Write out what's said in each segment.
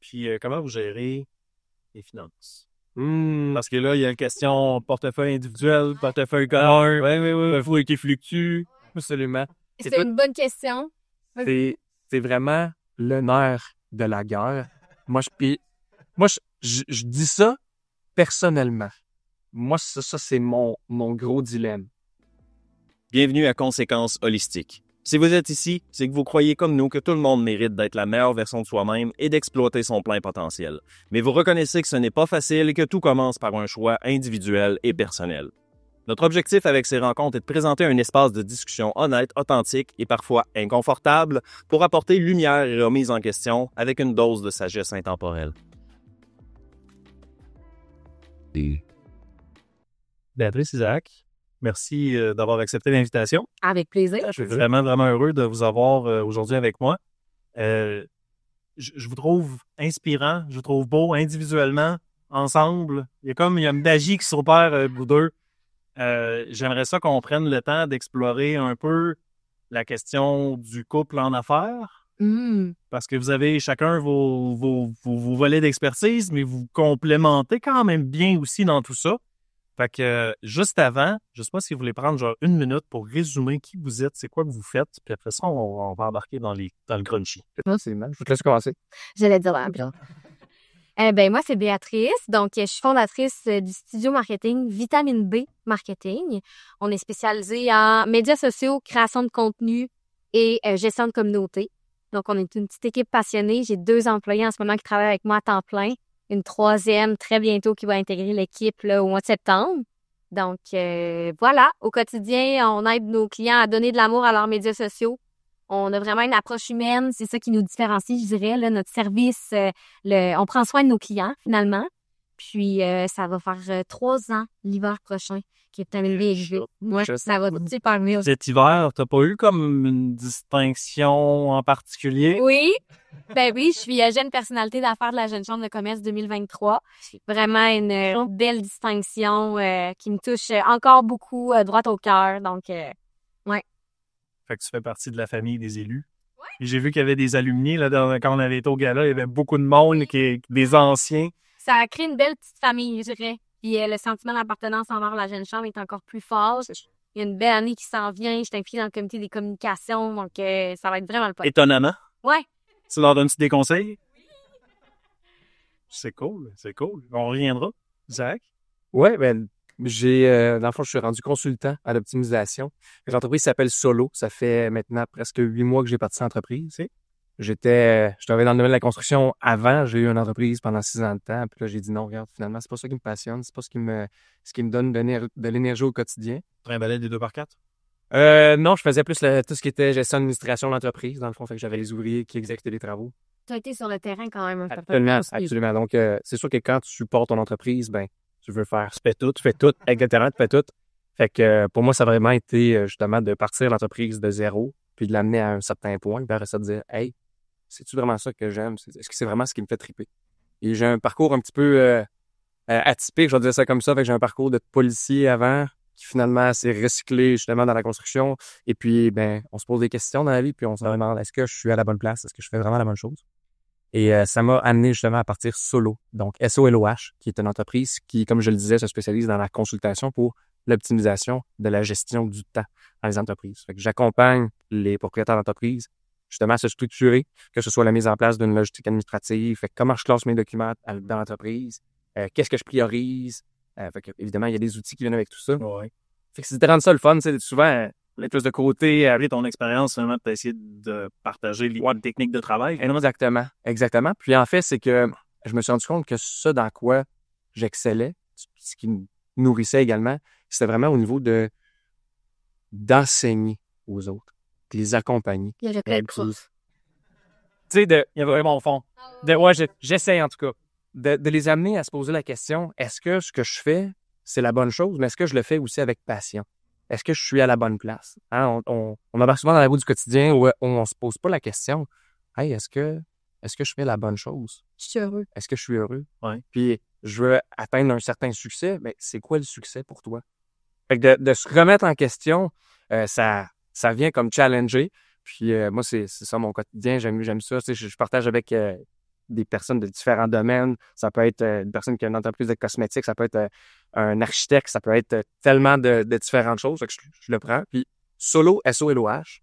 Puis comment vous gérez les finances? Parce que là, il y a une question portefeuille individuel, portefeuille commun, portefeuille qui fluctue. Absolument. C'est une bonne question. C'est vraiment le nerf de la guerre. Moi, je dis ça personnellement. Moi, ça c'est mon gros dilemme. Bienvenue à Conséquences holistiques. Si vous êtes ici, c'est que vous croyez comme nous que tout le monde mérite d'être la meilleure version de soi-même et d'exploiter son plein potentiel. Mais vous reconnaissez que ce n'est pas facile et que tout commence par un choix individuel et personnel. Notre objectif avec ces rencontres est de présenter un espace de discussion honnête, authentique et parfois inconfortable pour apporter lumière et remise en question avec une dose de sagesse intemporelle. Béatrice, Isaac, merci d'avoir accepté l'invitation. Avec plaisir. Je suis vraiment, vraiment heureux de vous avoir aujourd'hui avec moi. Je vous trouve inspirant, je vous trouve beau individuellement, ensemble. Il y a une magie qui s'opère vous deux. J'aimerais ça qu'on prenne le temps d'explorer un peu la question du couple en affaires. Parce que vous avez chacun vos volets d'expertise, mais vous complémentez quand même bien aussi dans tout ça. Fait que juste avant, je sais pas si vous voulez prendre genre 1 minute pour résumer qui vous êtes, c'est quoi que vous faites, puis après ça, on va embarquer dans le crunchy. C'est mal. Je te laisse commencer. J'allais dire bien. Moi, c'est Béatrice. Donc, je suis fondatrice du studio marketing Vitamine B Marketing. On est spécialisé en médias sociaux, création de contenu et gestion de communauté. Donc, on est une petite équipe passionnée. J'ai 2 employés en ce moment qui travaillent avec moi à temps plein. Une 3e très bientôt qui va intégrer l'équipe là, au mois de septembre. Donc, voilà. Au quotidien, on aide nos clients à donner de l'amour à leurs médias sociaux. On a vraiment une approche humaine. C'est ça qui nous différencie, je dirais. Là, notre service, on prend soin de nos clients, finalement. Puis, ça va faire 3 ans l'hiver prochain qui est terminé. Moi, ça va super bien. Cet hiver, t'as pas eu comme une distinction en particulier? Oui. Oui, je suis jeune personnalité d'affaires de la Jeune Chambre de commerce 2023. Vraiment une belle distinction qui me touche encore beaucoup droit au cœur. Donc, ouais. Fait que tu fais partie de la famille des élus. Ouais. Et j'ai vu qu'il y avait des alumni, là, quand on avait été au gala, il y avait beaucoup de monde, des anciens. Ça a créé une belle petite famille, je dirais. Puis le sentiment d'appartenance envers la Jeune Chambre est encore plus fort. Il y a une belle année qui s'en vient. Je suis impliquée dans le comité des communications, donc ça va être vraiment le fun. Étonnamment. Ouais. Tu leur donnes-tu des conseils? C'est cool. On reviendra. Zach? Ouais, dans le fond, je suis rendu consultant à l'optimisation. L'entreprise s'appelle Solo. Ça fait maintenant presque 8 mois que j'ai parti l'entreprise. Je travaillais dans le domaine de la construction avant. J'ai eu une entreprise pendant 6 ans de temps. Puis là, j'ai dit non, regarde, finalement, c'est pas ça qui me passionne. C'est pas ce qui me donne de l'énergie au quotidien. Trimballais des 2x4? Non, je faisais plus tout ce qui était gestion d'administration de l'entreprise. Dans le fond, fait que j'avais les ouvriers qui exécutaient les travaux. Tu as été sur le terrain quand même. Absolument. Donc, c'est sûr que quand tu supportes ton entreprise, tu veux faire, tu fais tout, exactement, tu fais tout. Fait que pour moi, ça a vraiment été justement de partir l'entreprise de zéro, puis de l'amener à un certain point, puis après ça, de dire, hey, c'est-tu vraiment ça que j'aime? Est-ce que c'est vraiment ce qui me fait triper? Et j'ai un parcours un petit peu atypique, je vais dire ça comme ça. Fait que j'ai un parcours de policier avant, qui finalement s'est recyclé justement dans la construction. Et puis, on se pose des questions dans la vie, puis on se demande, est-ce que je suis à la bonne place? Est-ce que je fais vraiment la bonne chose? Et ça m'a amené justement à partir Solo, donc SOLOH, qui est une entreprise qui, comme je le disais, se spécialise dans la consultation pour l'optimisation de la gestion du temps dans les entreprises. Fait que j'accompagne les propriétaires d'entreprises justement à se structurer, que ce soit la mise en place d'une logistique administrative, fait que comment je classe mes documents dans l'entreprise, qu'est-ce que je priorise. Fait que, évidemment, il y a des outils qui viennent avec tout ça. Ouais. Fait que c'est de rendre ça le fun, c'est souvent mettre plus de côté, avec ton expérience, vraiment, tu as essayé de partager les techniques de travail. Exactement. Puis en fait, c'est que je me suis rendu compte que ça dans quoi j'excellais, ce qui me nourrissait également, c'était vraiment au niveau d'enseigner aux autres, de les accompagner. Il y avait plein de profs. Tu sais, il y avait vraiment au fond. J'essaie en tout cas. De les amener à se poser la question, est-ce que ce que je fais, c'est la bonne chose, mais est-ce que je le fais aussi avec passion? Est-ce que je suis à la bonne place? Hein, on embarque souvent dans la roue du quotidien où on se pose pas la question, hey, est-ce que je fais la bonne chose? Je suis heureux. Est-ce que je suis heureux? Ouais. Puis je veux atteindre un certain succès, mais c'est quoi le succès pour toi? Fait que de se remettre en question, ça vient comme challenger. Puis moi, c'est ça mon quotidien. J'aime ça. Tu sais, je partage avec des personnes de différents domaines. Ça peut être une personne qui a une entreprise de cosmétiques, ça peut être un architecte, ça peut être tellement de différentes choses. Fait que je le prends. Puis solo, S-O-L-O-H,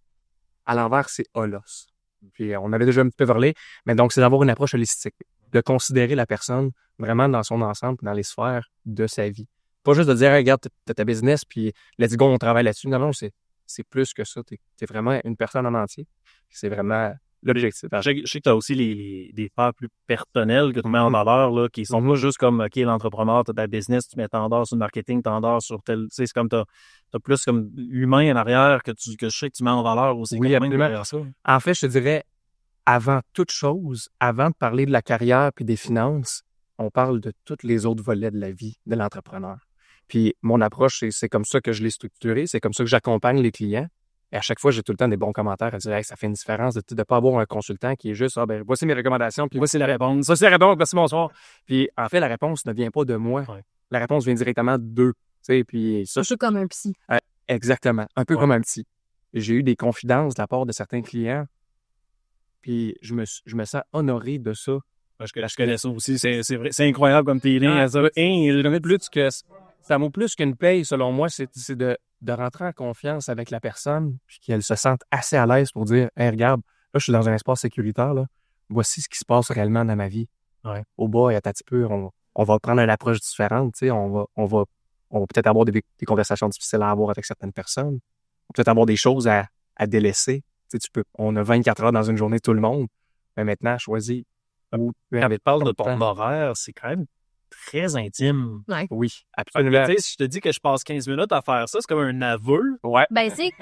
à l'envers, c'est holos. Puis on avait déjà un petit peu parlé, mais donc c'est d'avoir une approche holistique, de considérer la personne vraiment dans son ensemble, dans les sphères de sa vie. Pas juste de dire, hey, regarde, t'as ta business, puis let's go, on travaille là-dessus. Non, c'est plus que ça. T'es vraiment une personne en entier. C'est vraiment l'objectif. Je sais que tu as aussi des sphères plus personnelles que tu mets en valeur, là, qui sont pas juste comme, OK, l'entrepreneur, tu as ta business, tu mets tendance sur le marketing, tendance sur tel. Tu sais, c'est comme t'as plus comme l'humain en arrière que je sais que tu mets en valeur aussi. Oui, absolument. Ça. En fait, je te dirais, avant toute chose, avant de parler de la carrière puis des finances, on parle de tous les autres volets de la vie de l'entrepreneur. Puis mon approche, c'est comme ça que je l'ai structuré, c'est comme ça que j'accompagne les clients. Et à chaque fois, j'ai tout le temps des bons commentaires à dire hey, ça fait une différence de ne pas avoir un consultant qui est juste voici mes recommandations, puis voici la réponse. Ça, c'est la réponse, merci, bonsoir. Puis en fait, la réponse ne vient pas de moi. Ouais. La réponse vient directement d'eux. Puis ça, C'est comme un psy. Exactement. Un peu comme un psy. J'ai eu des confidences de la part de certains clients. Puis je me sens honoré de ça. Parce que je connais ça aussi. C'est vrai. C'est incroyable comme feeling. Ça vaut plus qu'une paye, selon moi, c'est de rentrer en confiance avec la personne, puis qu'elle se sente assez à l'aise pour dire hey, regarde, là, je suis dans un espace sécuritaire, là. Voici ce qui se passe réellement dans ma vie. Ouais. Au bas, il y a un petit peu, on va prendre une approche différente, tu sais, on va peut-être avoir des conversations difficiles à avoir avec certaines personnes. On peut peut-être avoir des choses à délaisser. Tu sais, on a 24 heures dans une journée, tout le monde. Mais maintenant, choisis. Quand tu parles de ton horaire, c'est quand même très intime. Ouais. Oui, absolument. Tu sais, si je te dis que je passe 15 minutes à faire ça, c'est comme un aveu. Ouais. Ben, c'est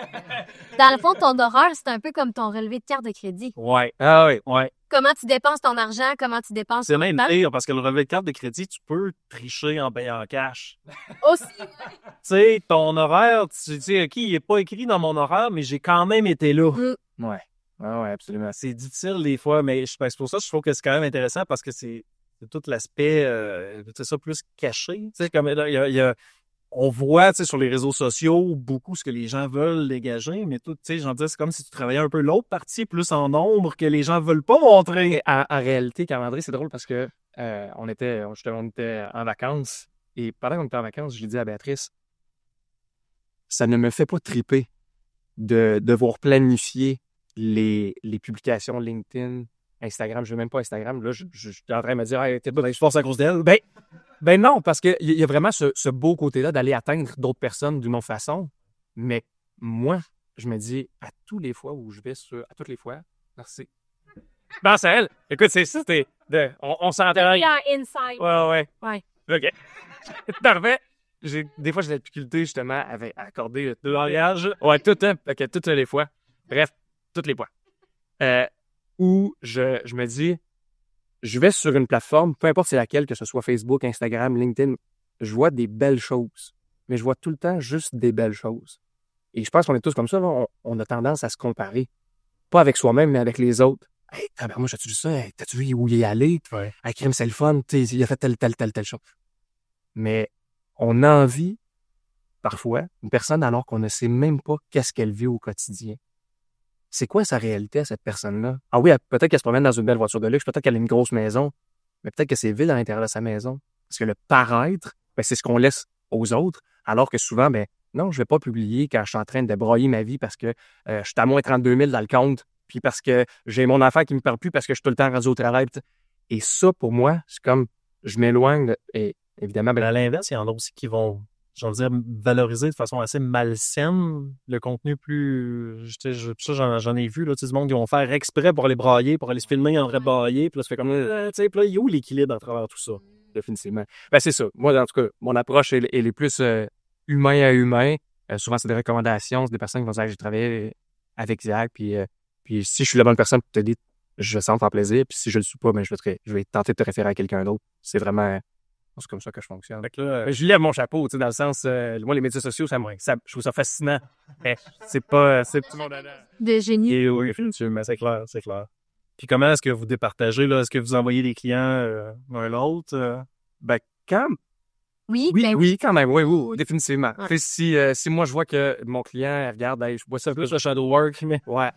dans le fond, ton horaire, c'est un peu comme ton relevé de carte de crédit. Ouais. Ah oui. Ouais. Comment tu dépenses ton argent, comment tu dépenses C'est ton même temps. pire parce que le relevé de carte de crédit, tu peux tricher en payant en cash. Aussi. Tu sais, ton horaire, tu dis, OK, il n'est pas écrit dans mon horaire, mais j'ai quand même été là. Ouais. Ah ouais, absolument. C'est difficile des fois, mais c'est pour ça que je trouve que c'est quand même intéressant parce que c'est tout l'aspect, c'est ça, plus caché. Tu sais, comme on voit, tu sais, sur les réseaux sociaux, beaucoup ce que les gens veulent dégager, mais tout, tu sais, j'en dis, c'est comme si tu travaillais un peu l'autre partie, plus en nombre, que les gens veulent pas montrer. En réalité, Carl-André, c'est drôle parce que on était en vacances et pendant qu'on était en vacances, je lui dis à Béatrice, ça ne me fait pas triper de devoir planifier les publications LinkedIn, Instagram. Je veux même pas Instagram. Là, je suis en train de me dire, hey, t'es pas, je force à cause d'elle. Ben non, parce qu'il y a vraiment ce beau côté-là d'aller atteindre d'autres personnes d'une autre façon. Mais moi, je me dis, à toutes les fois où je vais à toutes les fois, merci. Ben, c'est elle. Écoute, c'est ça, on s'entend. Yeah, inside. Ouais. Ouais. OK. Parfait. Des fois, j'ai de la difficulté, justement, à accorder Le langage. Ouais, toutes les fois. Bref, toutes les fois. Où je me dis, je vais sur une plateforme, peu importe c'est laquelle, que ce soit Facebook, Instagram, LinkedIn, je vois des belles choses. Mais je vois tout le temps juste des belles choses. Et je pense qu'on est tous comme ça, là, on a tendance à se comparer. Pas avec soi-même, mais avec les autres. Hey, moi, j'ai-tu vu ça? Hey, t'as-tu vu où il est allé? Ouais. Hey, crime, c'est le fun. Il a fait telle chose. Mais on a envie, parfois, une personne alors qu'on ne sait même pas qu'est-ce qu'elle vit au quotidien. C'est quoi sa réalité à cette personne-là? Ah oui, peut-être qu'elle se promène dans une belle voiture de luxe, peut-être qu'elle a une grosse maison, mais peut-être que c'est vide à l'intérieur de sa maison. Parce que le paraître, c'est ce qu'on laisse aux autres, alors que souvent, non, je vais pas publier quand je suis en train de broyer ma vie parce que je suis à moins 32 000 dans le compte, puis parce que j'ai mon enfant qui me parle plus parce que je suis tout le temps rendu au travail. Et ça, pour moi, c'est comme, je m'éloigne, et évidemment... À l'inverse, il y en a aussi qui vont, valoriser de façon assez malsaine le contenu plus... Ça, j'en ai vu, là, du monde qui vont faire exprès pour aller brailler, pour aller se filmer en vrai brailler, puis là, ça fait comme... tu sais, puis là, il y a où l'équilibre à travers tout ça? Définitivement. C'est ça. Moi, en tout cas, mon approche, elle est plus humain à humain. Souvent, c'est des recommandations, c'est des personnes qui vont dire que j'ai travaillé avec Zach, puis si je suis la bonne personne pour t'aider, je sens faire plaisir, puis si je le suis pas, je vais tenter de te référer à quelqu'un d'autre. C'est vraiment... C'est comme ça que je fonctionne. Fait que là, je lève mon chapeau, tu sais, dans le sens, moi, les médias sociaux, je trouve ça fascinant. Mais c'est pas, c'est tout le monde de génie. Et oui, effectivement, c'est clair. Puis comment est-ce que vous départagez, là? Est-ce que vous envoyez les clients l'un l'autre? Quand Oui, Oui, ben oui, quand même, oui, définitivement. Ouais. Tu sais, si moi je vois que mon client, regarde, hey, je vois ça plus le shadow work, mais ouais.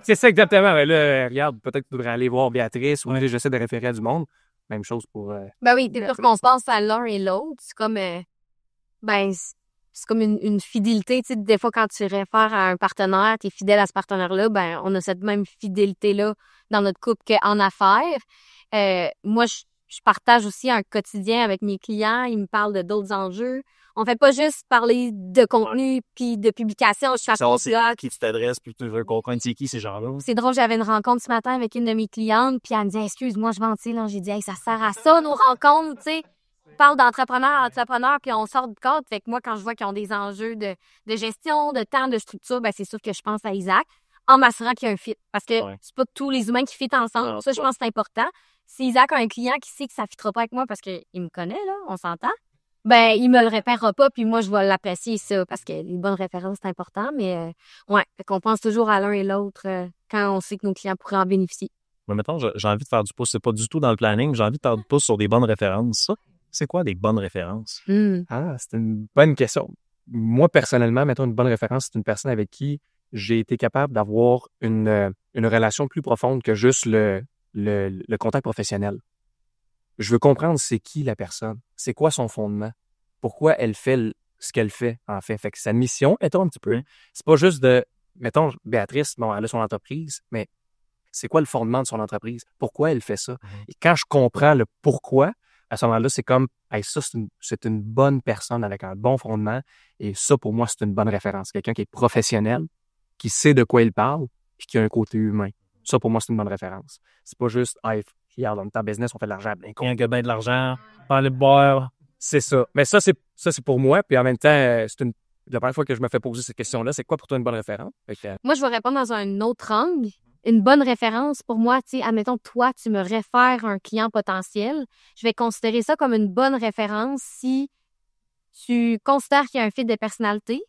C'est ça exactement. Mais là, regarde, peut-être qu'il faudrait aller voir Béatrice ou là, j'essaie de référer à du monde. Même chose pour. Ben oui, c'est sûr qu'on pense à l'un et l'autre. C'est comme, c'est comme une fidélité. Tu sais, des fois, quand tu réfères à un partenaire, tu es fidèle à ce partenaire-là, ben, on a cette même fidélité-là dans notre couple qu'en affaires. Moi, je partage aussi un quotidien avec mes clients. Ils me parlent de d'autres enjeux. On fait pas juste parler de contenu puis de publication. Je suis à Savoir c'est Poudlard. qui tu t'adresses, puis tu veux comprendre c'est qui ces gens-là. C'est drôle, j'avais une rencontre ce matin avec une de mes clientes, puis elle me dit excuse-moi, je ventile. J'ai dit hey, ça sert à ça nos rencontres, tu sais. On parle d'entrepreneur à entrepreneur, puis on sort du cadre. Fait que moi, quand je vois qu'ils ont des enjeux de gestion, de temps, de structure, ben c'est sûr que je pense à Isaac en m'assurant qu'il y a un fit. Parce que c'est pas tous les humains qui fit ensemble. Non, Ça, je pense que c'est important. Si Isaac a un client qui sait que ça fitera pas avec moi parce qu'il me connaît, là, on s'entend, ben il me le répérera pas, puis moi, je vais l'apprécier, ça, parce que les bonnes références, c'est important. Mais ouais, fait qu'on pense toujours à l'un et l'autre quand on sait que nos clients pourraient en bénéficier. Mais mettons, j'ai envie de faire du pouce. C'est pas du tout dans le planning. J'ai envie de faire du pouce sur des bonnes références. Ça, c'est quoi des bonnes références? Ah, c'est une bonne question. Moi, personnellement, mettons une bonne référence, c'est une personne avec qui j'ai été capable d'avoir une relation plus profonde que juste le contact professionnel. Je veux comprendre c'est qui la personne, c'est quoi son fondement, pourquoi elle fait ce qu'elle fait, en fait. Fait que sa mission, mettons un petit peu, c'est pas juste mettons, Béatrice, bon, elle a son entreprise, mais c'est quoi le fondement de son entreprise? Pourquoi elle fait ça? Et quand je comprends le pourquoi, à ce moment-là, c'est comme, hey, ça, c'est une bonne personne avec un bon fondement. Et ça, pour moi, c'est une bonne référence. Quelqu'un qui est professionnel, qui sait de quoi il parle, puis qui a un côté humain. Ça, pour moi, c'est une bonne référence. C'est pas juste, hey, regarde, on est en business, on fait de l'argent. Ben, Rien que ben de l'argent, pas aller boire. c'est ça. Mais ça, c'est pour moi. Puis en même temps, la première fois que je me fais poser cette question-là, c'est quoi pour toi une bonne référence? Fait que, Moi, je vais répondre dans un autre angle. Une bonne référence, pour moi, tu sais, admettons, toi, tu me réfères un client potentiel. Je vais considérer ça comme une bonne référence si tu considères qu'il y a un fit de personnalité,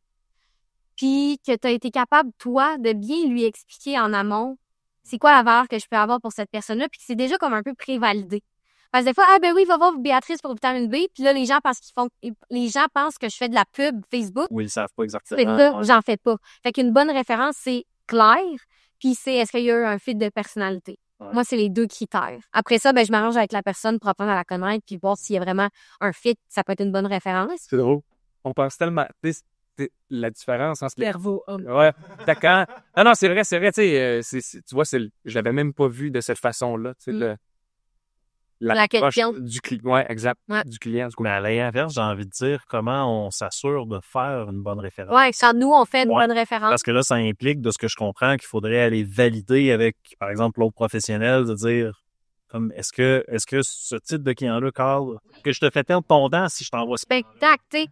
puis que tu as été capable, toi, de bien lui expliquer en amont c'est quoi la valeur que je peux avoir pour cette personne-là, puis que c'est déjà comme un peu prévalidé. Parce que des fois, ah ben oui, va voir Béatrice pour vitamine B, puis là, les gens pensent que je fais de la pub Facebook. Oui, ils savent pas exactement. C'est ça, j'en fais pas. Fait qu'une bonne référence, c'est clair, puis c'est est-ce qu'il y a eu un fit de personnalité. Ouais. Moi, c'est les 2 critères. Après ça, ben je m'arrange avec la personne pour apprendre à la connaître, puis voir s'il y a vraiment un fit, ça peut être une bonne référence. c'est drôle. On pense tellement. La différence entre les. Cerveau, Ouais, d'accord. Non, c'est vrai, tu sais, tu vois, je l'avais même pas vu de cette façon-là, tu sais, La question. du client, ouais, exact, Ouais. du client, du coup. Mais à l'inverse, j'ai envie de dire comment on s'assure de faire une bonne référence. Ouais, quand nous, on fait une Ouais. bonne référence. Parce que là, ça implique, de ce que je comprends, qu'il faudrait aller valider avec, par exemple, l'autre professionnel, de dire, comme, est-ce que ce type de client-là, Carl, que je te fais perdre ton temps si je t'envoie ça? Spectacle, tu sais.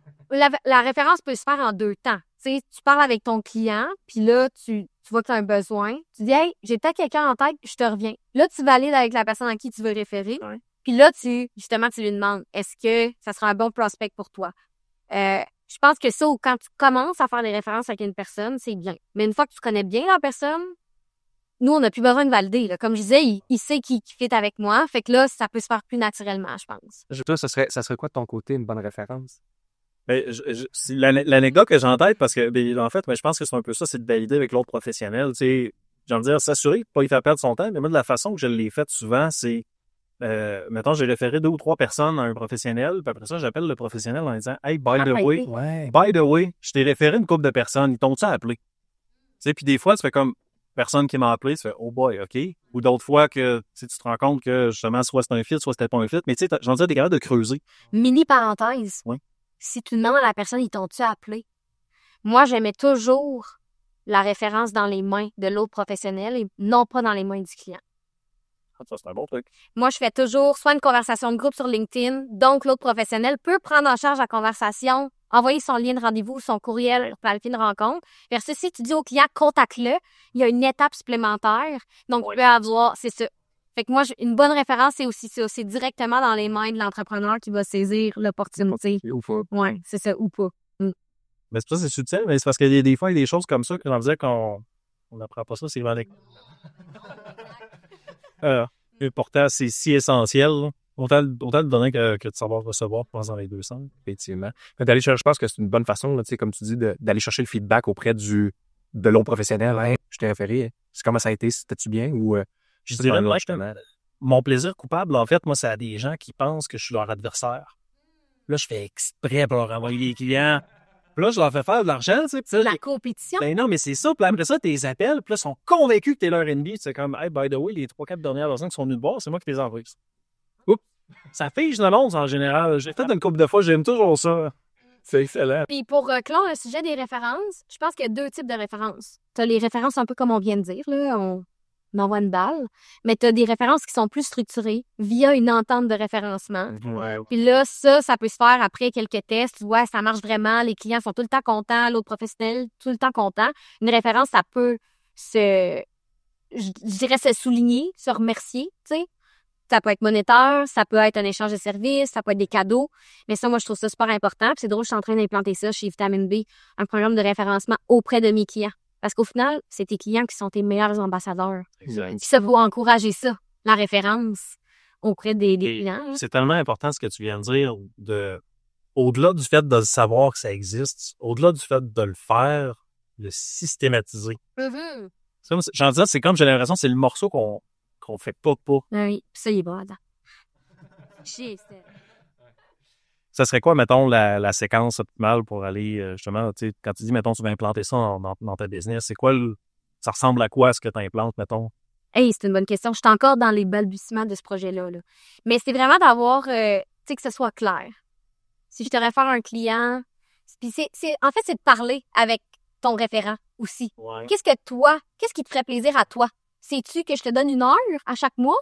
La référence peut se faire en 2 temps. Tu sais, tu parles avec ton client, puis là, tu vois que tu as un besoin. Tu dis, hey, j'ai peut-être quelqu'un en tête, je te reviens. Là, tu valides avec la personne à qui tu veux référer. Ouais. Puis là, tu lui demandes, est-ce que ça sera un bon prospect pour toi? Je pense que ça, quand tu commences à faire des références avec une personne, c'est bien. Mais une fois que tu connais bien la personne, nous, on n'a plus besoin de valider. Là. Comme je disais, il sait qui fit avec moi. Fait que là, ça peut se faire plus naturellement, je pense. Toi, ça serait quoi de ton côté, une bonne référence? Ben, c'est l'anecdote que j'ai en tête, parce que, ben, en fait, je pense que c'est un peu ça, c'est de valider avec l'autre professionnel. Tu sais, j'ai envie de dire, s'assurer de pas y faire perdre son temps. Mais moi, de la façon que je l'ai fait souvent, c'est, mettons, j'ai référé 2 ou 3 personnes à un professionnel, puis après ça, j'appelle le professionnel en disant, hey, by the way, je t'ai référé une couple de personnes, ils t'ont-tu appelé? Tu sais, puis des fois, tu fais comme, personne qui m'a appelé, tu fais, oh boy, OK. Ou d'autres fois que, tu te rends compte que, justement, soit c'est un fit, soit c'était pas un fit. Mais tu sais, j'en dis, t'es capable de creuser. Mini parenthèse. Oui. Si tu demandes à la personne, ils t'ont-tu appelé? Moi, j'aimais toujours la référence dans les mains de l'autre professionnel et non pas dans les mains du client. Ça, c'est un bon truc. Moi, je fais toujours soit une conversation de groupe sur LinkedIn, donc l'autre professionnel peut prendre en charge la conversation, envoyer son lien de rendez-vous, son courriel pour planifier une rencontre. Versus si tu dis au client, contacte-le, il y a une étape supplémentaire. Donc, tu peux avoir, c'est ça. Fait que moi, une bonne référence, c'est aussi ça. C'est directement dans les mains de l'entrepreneur qui va saisir l'opportunité. Ou pas. Ouais, c'est ça, ou pas. Mais c'est pas c'est subtil, mais c'est parce qu'il y a des fois, il y a des choses comme ça que j'en disais qu'on n'apprend pas ça, c'est vraiment pourtant, c'est si essentiel. Là. Autant le donner que de savoir recevoir, je pense, dans les deux sens. Effectivement. Mais d'aller chercher, je pense que c'est une bonne façon, là, tu sais, comme tu dis, d'aller chercher le feedback auprès de l'autre professionnel. Hein, je t'ai référé. C'est comment ça a été? C'était-tu bien ou Je dirais, mon plaisir coupable, en fait, moi, c'est à des gens qui pensent que je suis leur adversaire. Là, je fais exprès pour leur envoyer des clients. Puis là, je leur fais faire de l'argent, tu sais. La compétition. Ben non, mais c'est ça. Puis après ça, tu les appelles. Puis là, ils sont convaincus que t'es leur ennemi. C'est comme, hey, by the way, les 3-4 dernières personnes qui sont venues te voir, c'est moi qui les envoie. Oups. Ça fige l'annonce en général. J'ai fait une couple de fois, j'aime toujours ça. C'est excellent. Puis pour clore le sujet des références, je pense qu'il y a deux types de références. Tu as les références un peu comme on vient de dire, là, on envoie une balle, mais tu as des références qui sont plus structurées via une entente de référencement. Ouais. Puis là, ça peut se faire après quelques tests. Tu vois, ça marche vraiment, les clients sont tout le temps contents, l'autre professionnel tout le temps content. Une référence, ça peut je dirais se souligner, se remercier, tu sais. Ça peut être monétaire, ça peut être un échange de services, ça peut être des cadeaux. Mais ça, moi, je trouve ça super important. Puis c'est drôle, je suis en train d'implanter ça chez Vitamine B, un programme de référencement auprès de mes clients. Parce qu'au final, c'est tes clients qui sont tes meilleurs ambassadeurs. Exact. Puis ça, faut encourager ça, la référence auprès des clients. Là. C'est tellement important ce que tu viens de dire, au-delà du fait de savoir que ça existe, au-delà du fait de le faire, de systématiser. Mm-hmm. J'en disais, c'est comme j'ai l'impression que c'est le morceau qu'on fait pas. Ah oui, puis ça, il est bon, attends. Chier, c'est... Ça serait quoi, mettons, la séquence optimale pour aller, justement, tu sais, quand tu dis, mettons, tu vas implanter ça dans ta business, c'est quoi ça ressemble à quoi ce que tu implantes, mettons? Hey, c'est une bonne question. Je suis encore dans les balbutiements de ce projet-là. Là. Mais c'est vraiment d'avoir, tu sais, que ce soit clair. Si je te réfère un client, puis en fait, c'est de parler avec ton référent aussi. Ouais. Qu'est-ce qui te ferait plaisir à toi? Sais-tu que je te donne 1 heure à chaque mois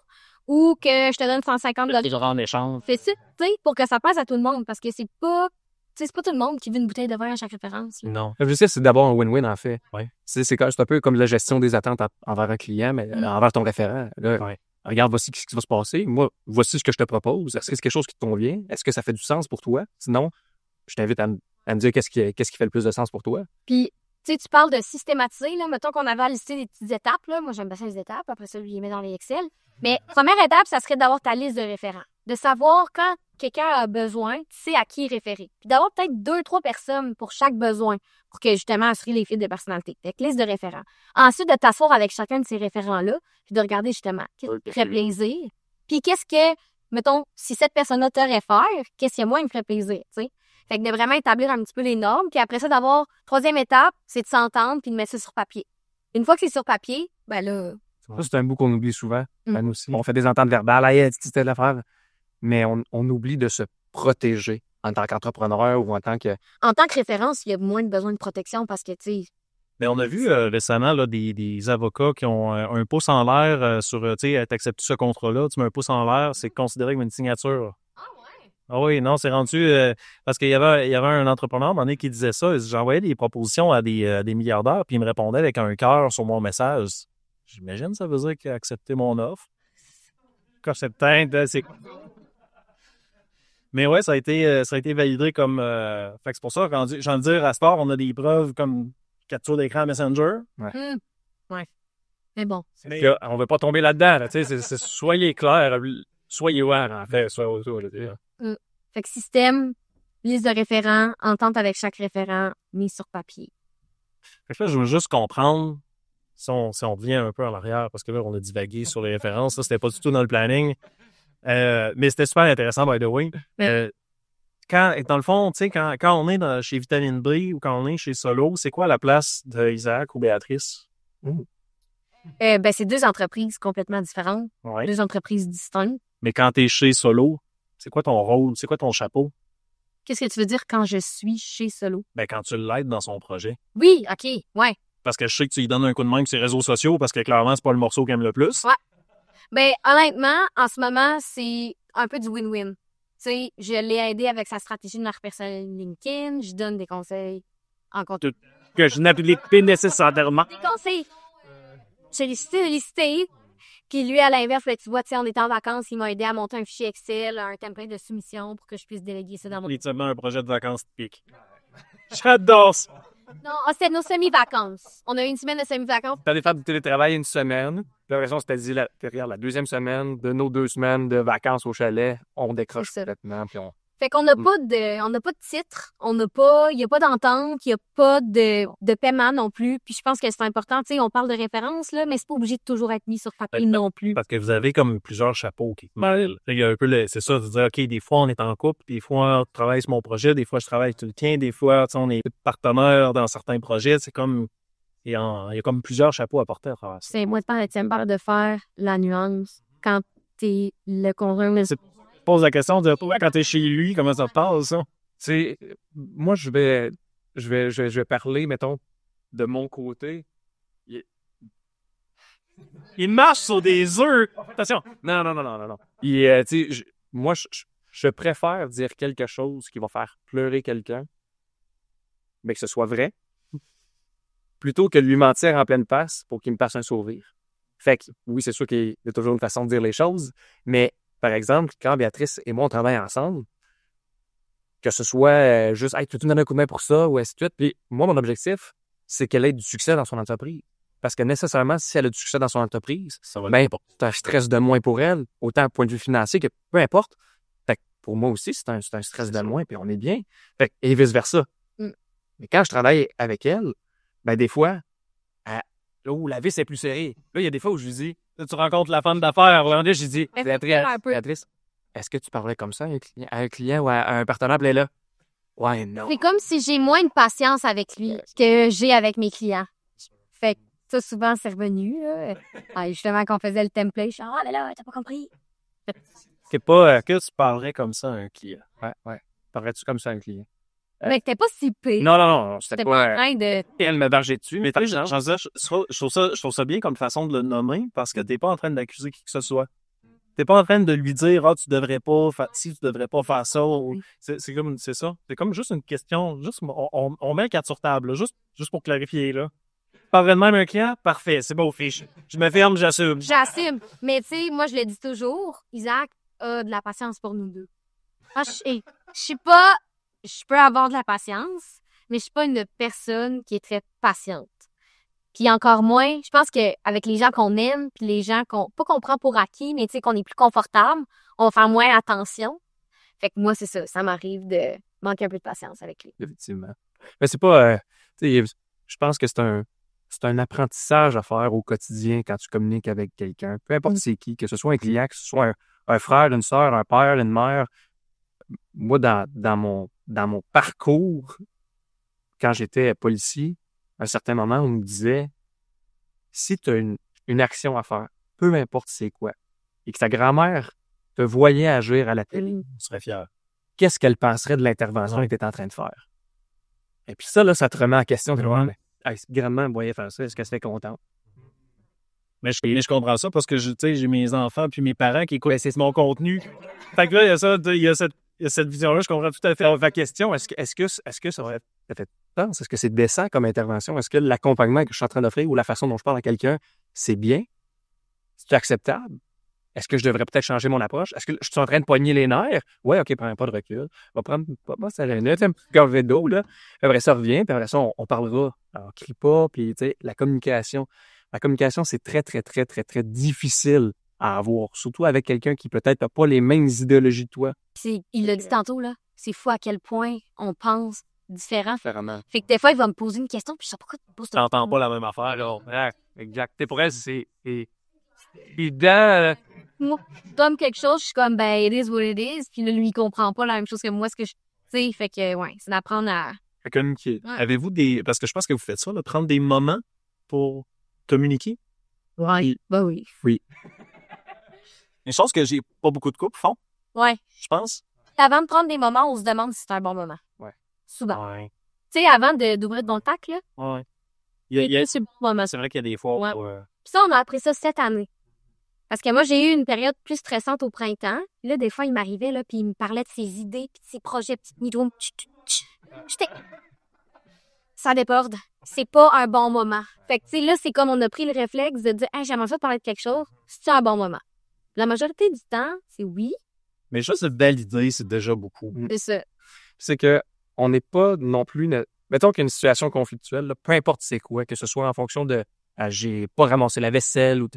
ou que je te donne 150 $? Genre en échange. Fais ça, tu sais, pour que ça passe à tout le monde parce que c'est pas tout le monde qui veut une bouteille de vin à chaque référence. Là. Non. L'objectif, c'est d'avoir un win-win, en fait. Ouais. C'est un peu comme la gestion des attentes envers un client, mais envers ton référent. Là, Ouais. regarde, voici ce qui va se passer. Moi, voici ce que je te propose. Est-ce que c'est quelque chose qui te convient? Est-ce que ça fait du sens pour toi? Sinon, je t'invite à me dire qu'est-ce qui fait le plus de sens pour toi. Puis, tu sais, tu parles de systématiser, là. Mettons qu'on avait à lister des petites étapes, là. Moi, j'aime bien ça, les étapes. Après ça, je les mets dans les Excel. Mais première étape, ça serait d'avoir ta liste de référents. De savoir quand quelqu'un a besoin, tu sais à qui référer. Puis d'avoir peut-être 2-3 personnes pour chaque besoin pour que, justement, assurer les fils de personnalité. Fait que liste de référents. Ensuite, de t'asseoir avec chacun de ces référents-là, puis de regarder, justement, qu'est-ce qui te ferait plaisir. Puis qu'est-ce que, mettons, si cette personne-là te réfère, qu'est-ce que moi, il me ferait plaisir, tu sais. Fait que de vraiment établir un petit peu les normes. Puis après ça, d'avoir, troisième étape, c'est de s'entendre puis de mettre ça sur papier. Une fois que c'est sur papier, ben là... Ça, c'est un bout qu'on oublie souvent, nous aussi. On fait des ententes verbales, hey, c'était l'affaire, mais on oublie de se protéger en tant qu'entrepreneur ou en tant que... En tant que référence, il y a moins de besoin de protection parce que, tu sais... Mais on a vu récemment là, des avocats qui ont un pouce en l'air sur, tu sais, t'acceptes ce contrat-là, tu mets un pouce en l'air, c'est considéré comme une signature. Ah oui, non, c'est rendu... parce qu'il y avait un entrepreneur, à un moment donné, qui disait ça. J'envoyais des propositions à des milliardaires, puis il me répondait avec un cœur sur mon message. J'imagine ça veut dire qu'il a accepté mon offre. Quand c'est peut-être... c'est... Mais ouais, ça a été validé comme... fait que c'est pour ça, quand j'en veux dire, à Sport, on a des preuves comme capture d'écran Messenger. Ouais. Mais bon. Mais on veut pas tomber là-dedans, là, tu sais, soyez clair, soyez ouverts, en fait, soyez autour, Fait que système, liste de référents, entente avec chaque référent, mise sur papier. Fait que là, je veux juste comprendre si on revient un peu en arrière, parce que là, on a divagué sur les références. Ça, c'était pas du tout dans le planning. Mais c'était super intéressant, by the way. Dans le fond, tu sais, quand on est chez Vitamine B ou quand on est chez Solo, c'est quoi la place d'Isaac ou Béatrice? Ben, c'est 2 entreprises complètement différentes. Ouais. 2 entreprises distinctes. Mais quand t'es chez Solo, c'est quoi ton rôle? C'est quoi ton chapeau? Qu'est-ce que tu veux dire quand je suis chez Solo? Ben, quand tu l'aides dans son projet. Oui, OK, ouais. Parce que je sais que tu lui donnes un coup de main sur ses réseaux sociaux parce que clairement, c'est pas le morceau qu'il aime le plus. Ouais. Ben, honnêtement, en ce moment, c'est un peu du win-win. Tu sais, je l'ai aidé avec sa stratégie de marque personnelle LinkedIn. Je donne des conseils en contenu. Que je n'applique pas nécessairement. Des conseils. Je l'ai sollicité. Puis lui, à l'inverse, là, tu vois, on était en vacances, il m'a aidé à monter un fichier Excel, un template de soumission pour que je puisse déléguer ça dans mon... Ultimement, un projet de vacances typique. J'adore ça. Non, c'était nos semi-vacances. On a eu une semaine de semi-vacances. T'allais faire du télétravail une semaine, l'impression c'était dit derrière la deuxième semaine de nos 2 semaines de vacances au chalet, on décroche C'est ça. complètement. Puis on... Fait qu'on n'a pas de titre, il y a pas d'entente, il y a pas de paiement non plus. Puis je pense que c'est important, tu sais, on parle de référence, là, mais c'est pas obligé de toujours être mis sur papier non plus. Parce que vous avez comme plusieurs chapeaux qui mêlent. Il y a un peu c'est ça, de dire, OK, des fois, on est en couple, des fois, on travaille sur mon projet, des fois, je travaille sur le tien, des fois, tu sais, on est partenaire dans certains projets. C'est comme, il y a comme plusieurs chapeaux à porter à travers ça. C'est moi de faire la nuance quand t'es le conjoint. C'est- Pose la question de toi, quand t'es chez lui, comment ça te passe, ça? Tu sais, moi, je vais parler, mettons, de mon côté. Il marche sur des œufs! Attention! Non. Tu sais, moi, je préfère dire quelque chose qui va faire pleurer quelqu'un, mais que ce soit vrai, plutôt que de lui mentir en pleine face pour qu'il me passe un sourire. Fait que, oui, c'est sûr qu'il y a toujours une façon de dire les choses, mais, par exemple, quand Béatrice et moi, on travaille ensemble, que ce soit juste, hey, tu peux me donner un coup de main pour ça, ou ainsi de suite. Puis moi, mon objectif, c'est qu'elle ait du succès dans son entreprise. Parce que nécessairement, si elle a du succès dans son entreprise, ben, c'est un stress de moins pour elle, autant point de vue financier que peu importe. Fait que pour moi aussi, c'est un stress de moins, puis on est bien. Fait que, et vice-versa. Mais quand je travaille avec elle, ben des fois, la vis est plus serrée. Là, il y a des fois où je lui dis, Là, tu rencontres la femme d'affaires, là. là, je lui dis, Béatrice, est-ce que tu parlerais comme ça à un client ou à un partenaire? Puis elle est là. Ouais, non. C'est comme si j'ai moins de patience avec lui que j'ai avec mes clients. Fait que ça, souvent, c'est revenu, là. Justement, quand on faisait le template, je suis ah, mais là, t'as pas compris. C'est pas que tu parlerais comme ça à un client. Ouais. Parlerais-tu comme ça à un client? Mais que t'es pas si pire. Non, T'es c'était pas en pas... train de... Elle me vargeait dessus. Mais je trouve ça bien comme façon de le nommer parce que t'es pas en train d'accuser qui que ce soit. T'es pas en train de lui dire, tu devrais pas faire ci, tu devrais pas faire ça. C'est ça. C'est comme juste une question, on met le cadre sur table, là, juste pour clarifier, là. Parlerais de même un client? Parfait, c'est beau, fiche. Je me ferme, j'assume. J'assume. Mais tu sais, moi, je le dis toujours, Isaac a de la patience pour nous deux. Je suis pas... Je peux avoir de la patience, mais je suis pas une personne qui est très patiente. Puis encore moins, je pense qu'avec les gens qu'on aime, puis les gens pas qu'on prend pour acquis, mais tu sais, qu'on est plus confortable, on va faire moins attention. Fait que moi, c'est ça. Ça m'arrive de manquer un peu de patience avec lui. Effectivement. Mais c'est pas... tu sais, je pense que c'est un apprentissage à faire au quotidien quand tu communiques avec quelqu'un. Peu importe c'est qui, que ce soit un client, que ce soit un frère, une sœur, un père, une mère. Moi, dans mon parcours, quand j'étais policier, à un certain moment, on me disait, si tu as une action à faire, peu importe c'est quoi, et que ta grand-mère te voyait agir à la télé, On serait fier. qu'est-ce qu'elle penserait de l'intervention que tu étais en train de faire? Et puis ça, là, ça te remet en question. De voir, si grand-mère me voyait faire ça, est-ce qu'elle serait contente? Mais je comprends ça parce que j'ai mes enfants puis mes parents qui écoutent mon contenu. Fait que là, il y a cette vision-là, je comprends tout à fait. Alors, ma question, est-ce que ça aurait fait sens? Est-ce que c'est décent comme intervention? Est-ce que l'accompagnement que je suis en train d'offrir ou la façon dont je parle à quelqu'un, c'est bien? C'est acceptable? Est-ce que je devrais peut-être changer mon approche? Est-ce que je suis en train de pogner les nerfs? Ouais, OK, prends pas de recul. Va prendre pas ça, un petit gorgée d'eau, là. Puis après ça revient, puis après ça, on parlera. Alors, crie pas, puis tu sais, la communication. La communication, c'est très, très, très, très, très difficile à avoir. Surtout avec quelqu'un qui peut-être n'a pas les mêmes idéologies que toi. Il l'a dit tantôt, là. C'est fou à quel point on pense différent. Différemment. Fait que des fois, il va me poser une question, puis je sais pas pourquoi tu me poses cette T'entends pas la même affaire, là. Ouais, exact. Pour elle, c'est évident. Moi, je donne quelque chose, je suis comme, it is what it is. Puis là, lui, il comprend pas la même chose que moi, ce que je. Tu sais, fait que, ouais, c'est d'apprendre à. Communiquer. Ouais. Avez-vous parce que je pense que vous faites ça, là, prendre des moments pour communiquer? Ouais. Bah oui. Une chose que j'ai pas beaucoup de couples font, Ouais. je pense. Avant de prendre des moments, on se demande si c'est un bon moment. Ouais. Souvent. Ouais. Tu sais, avant d'ouvrir ton tac, là. Ouais. C'est le bon moment. C'est vrai qu'il y a des fois Ouais. où, Puis ça, on a appris ça cette année. Parce que moi, j'ai eu une période plus stressante au printemps. Puis là, des fois, il m'arrivait, là, puis il me parlait de ses idées, puis de ses projets, petites nidoum. J'étais... Ça déborde. C'est pas un bon moment. Fait que, tu sais, là, c'est comme on a pris le réflexe de dire, hey, j'aimerais ça te parler de quelque chose. C'est un bon moment. La majorité du temps, c'est oui. Mais juste une belle idée, c'est déjà beaucoup. C'est ça. C'est que on n'est pas non plus... Mettons qu'il y a une situation conflictuelle, là, peu importe c'est quoi, que ce soit en fonction de j'ai pas ramassé la vaisselle ou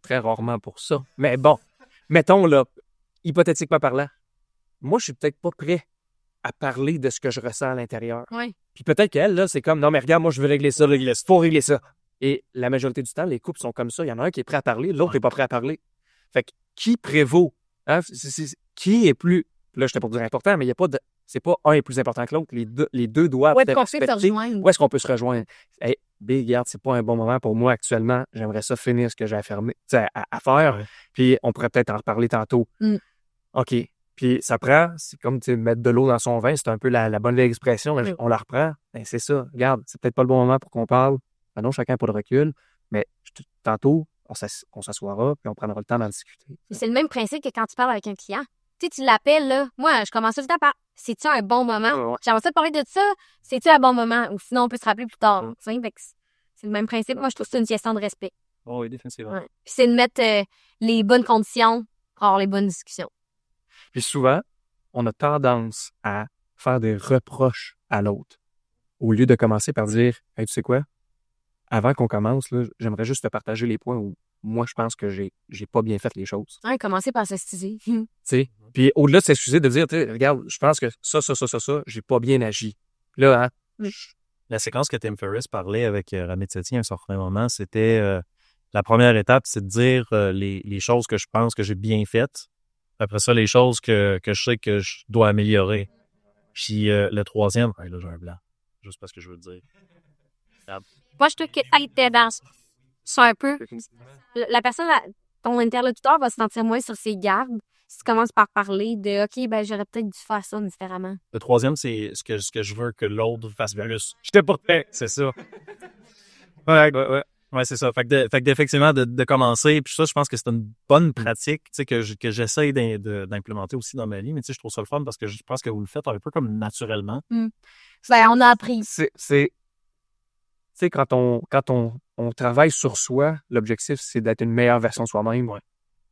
très rarement pour ça. Mais bon, mettons, là, hypothétiquement parlant, moi, je suis peut-être pas prêt à parler de ce que je ressens à l'intérieur. Ouais. Puis peut-être qu'elle, là, c'est comme, non, mais regarde, moi, je veux régler ça, faut régler ça. Et la majorité du temps, les couples sont comme ça. Il y en a un qui est prêt à parler, l'autre n'est pas prêt à parler. Fait que qui prévaut? Hein? Qui est plus... Là, je t'ai pas dire important, mais il y a pas de... C'est pas un est plus important que l'autre. Les deux doivent Ouais, qu'on être fait te respectés. rejoindre. Où est-ce qu'on peut se rejoindre? Hey, Big, regarde, c'est pas un bon moment pour moi actuellement. J'aimerais ça finir ce que j'ai à faire. Ouais. Puis on pourrait peut-être en reparler tantôt. Mm. OK. Puis ça prend, c'est comme mettre de l'eau dans son vin, c'est un peu la bonne vieille expression. Oui. On la reprend. Ben, c'est ça. Regarde, c'est peut-être pas le bon moment pour qu'on parle. Ben non, chacun pour le recul. Mais tantôt, on s'assoira puis on prendra le temps d'en discuter. C'est le même principe que quand tu parles avec un client. Tu sais, tu l'appelles, là. Moi, je commence tout le temps par c'est-tu un bon moment? Ouais. J'aimerais ça te parler de ça. C'est-tu un bon moment? Ou sinon, on peut se rappeler plus tard. Mm. Tu sais, fait que c'est le même principe. Moi, je trouve que c'est une question de respect. Oh, oui, définitivement. Ouais. Puis c'est de mettre les bonnes conditions pour avoir les bonnes discussions. Puis souvent, on a tendance à faire des reproches à l'autre. Au lieu de commencer par dire, hey, tu sais quoi? Avant qu'on commence, là, j'aimerais juste te partager les points où moi, je pense que j'ai pas bien fait les choses. Ouais, commencer par s'excuser. Tu sais? Puis au-delà de s'excuser, de dire, regarde, je pense que ça, j'ai pas bien agi. Là, hein? La séquence que Tim Ferriss parlait avec Ramit Sethi à un certain moment, c'était la première étape, c'est de dire les choses que je pense que j'ai bien faites. Après ça, les choses que je sais que je dois améliorer. Puis le troisième, là, j'ai un blanc. Juste parce que je veux le dire. Regarde. Moi, je trouve que t'es dans ça un peu. La personne, ton interlocuteur va se sentir moins sur ses gardes si tu commences par parler de OK, ben j'aurais peut-être dû faire ça différemment. Le troisième, c'est ce que je veux que l'autre fasse plus. J'étais pas prêt, c'est ça. Ouais, c'est ça. Fait que d'effectivement, de commencer, puis ça, je pense que c'est une bonne pratique, tu sais, que j'essaie d'implémenter aussi dans ma vie, mais tu sais, je trouve ça le fun parce que je pense que vous le faites un peu comme naturellement. Ben, on a appris. Tu sais, quand on travaille sur soi, l'objectif, c'est d'être une meilleure version de soi-même. Ouais.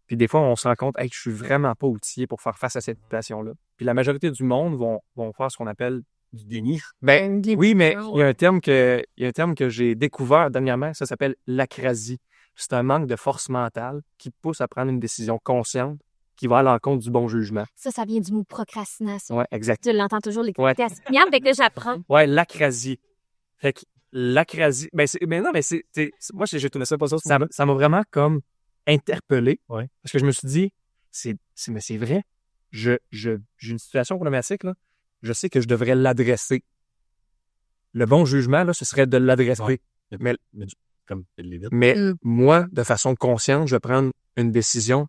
Puis des fois, on se rend compte, hey, je suis vraiment pas outillé pour faire face à cette situation-là. Puis la majorité du monde vont faire ce qu'on appelle Du déni. ben, oui, mais il y a un terme que j'ai découvert dernièrement, ça s'appelle l'acrasie. C'est un manque de force mentale qui pousse à prendre une décision consciente qui va à l'encontre du bon jugement. Ça vient du mot procrastination. Ouais, exact. Tu l'entends toujours, les Ouais. Regarde, avec que j'apprends. Ouais, l'acrasie. Fait que l'acrasie, moi, j'ai trouvé ça pas ça. Ça m'a vraiment comme interpellé. Ouais. Parce que je me suis dit, mais c'est vrai. J'ai une situation problématique, là. Je sais que je devrais l'adresser. Le bon jugement, là, ce serait de l'adresser. Ouais. Mais Comme l'évite. Mais moi, de façon consciente, je vais prendre une décision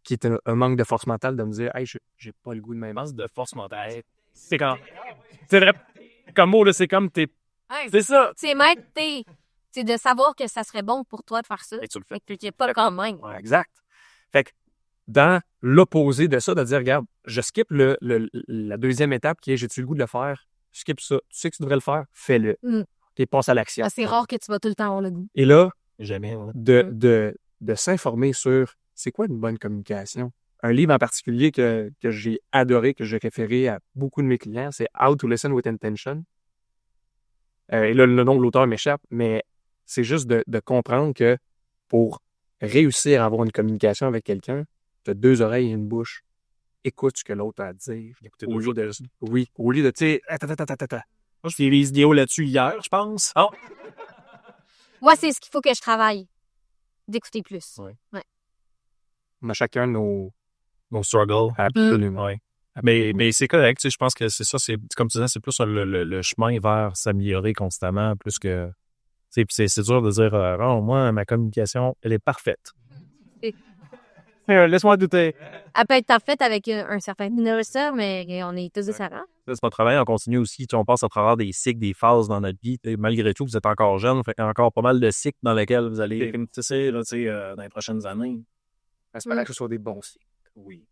qui est un manque de force mentale de me dire, hey, j'ai pas le goût de même. De force mentale. C'est quand. C'est vrai. Comme mot, là, c'est comme t'es. Ouais, C'est ça. c'est mettre c'est de savoir que ça serait bon pour toi de faire ça. Et tu le fais. Fait que j'ai pas quand même. Ouais, exact. Fait que dans l'opposé de ça, de dire, regarde, je skip la deuxième étape qui est, j'ai-tu le goût de le faire? Skip ça. Tu sais que tu devrais le faire? Fais-le. Et passe à l'action. Ah, c'est rare que tu vas tout le temps avoir le goût. Et là, Jamais. Ouais. de s'informer sur c'est quoi une bonne communication. Un livre en particulier que j'ai adoré, que j'ai référé à beaucoup de mes clients, c'est How to Listen with Intention. Et là, le nom de l'auteur m'échappe, mais c'est juste de comprendre que pour réussir à avoir une communication avec quelqu'un, tu as deux oreilles et une bouche. Écoute ce que l'autre a à dire. Au lieu de, tu sais, attends. Moi, je fais des vidéos là-dessus hier, je pense. Oh. Moi, c'est ce qu'il faut que je travaille. D'écouter plus. Ouais. On a chacun nos struggle. absolument. Ouais. Mais c'est correct, tu sais, je pense que c'est ça, c'est comme tu disais, c'est plus le chemin vers s'améliorer constamment, plus que, tu sais, puis c'est dur de dire, non, moi, ma communication, elle est parfaite. Laisse-moi douter. Elle peut être parfaite avec un certain mineur, mais on est tous différents. C'est pas travail en continu aussi, tu sais, on passe à travers des cycles, des phases dans notre vie, tu sais, malgré tout, vous êtes encore jeune, fait qu'il y a encore pas mal de cycles dans lesquels vous allez, tu sais, dans les prochaines années. J'espère que ce soit des bons cycles. Oui.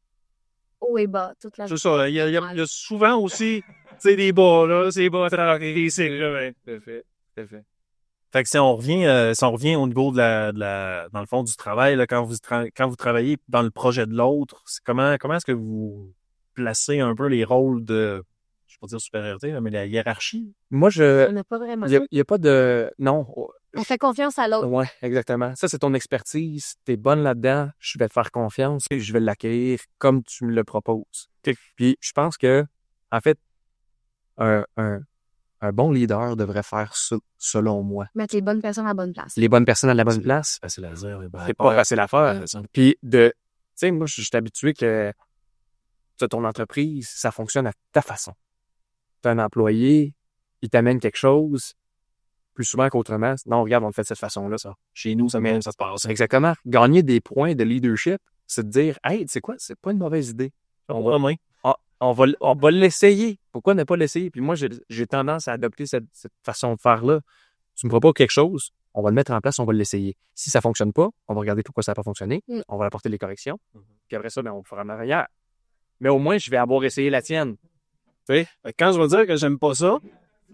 Haut et bas, toute la C'est ça, il y a souvent aussi, tu sais, des bas, là, c'est bas à travers les cycles, là, ouais. Tout à fait. Fait que si on revient au niveau dans le fond du travail, là, quand vous travaillez dans le projet de l'autre, comment est-ce que vous placez un peu les rôles de, je vais pas dire supériorité, mais la hiérarchie? Moi, On n'a pas vraiment. il y a pas de, non, On fait confiance à l'autre. Ouais, exactement. Ça, c'est ton expertise. T'es bonne là-dedans. Je vais te faire confiance et je vais l'accueillir comme tu me le proposes. Puis, je pense que, en fait, un bon leader devrait faire ça, selon moi. Mettre les bonnes personnes à la bonne place. Les bonnes personnes à la bonne place, Facile à dire. c'est pas facile à faire. Puis, tu sais, moi, je suis habitué que ton entreprise, ça fonctionne à ta façon. T'as un employé, il t'amène quelque chose, plus souvent qu'autrement. Non, regarde, on le fait de cette façon-là, ça. Chez nous, ça se passe. Exactement. Gagner des points de leadership, c'est de dire, hey, tu sais quoi, c'est pas une mauvaise idée. On va l'essayer. Pourquoi ne pas l'essayer? Puis moi, j'ai tendance à adopter cette façon de faire-là. Tu me proposes quelque chose, on va le mettre en place, on va l'essayer. Si ça fonctionne pas, on va regarder pourquoi ça n'a pas fonctionné, on va apporter les corrections, puis après ça, on le fera en arrière. Mais au moins, je vais avoir essayé la tienne. Tu sais, quand je vais dire que j'aime pas ça,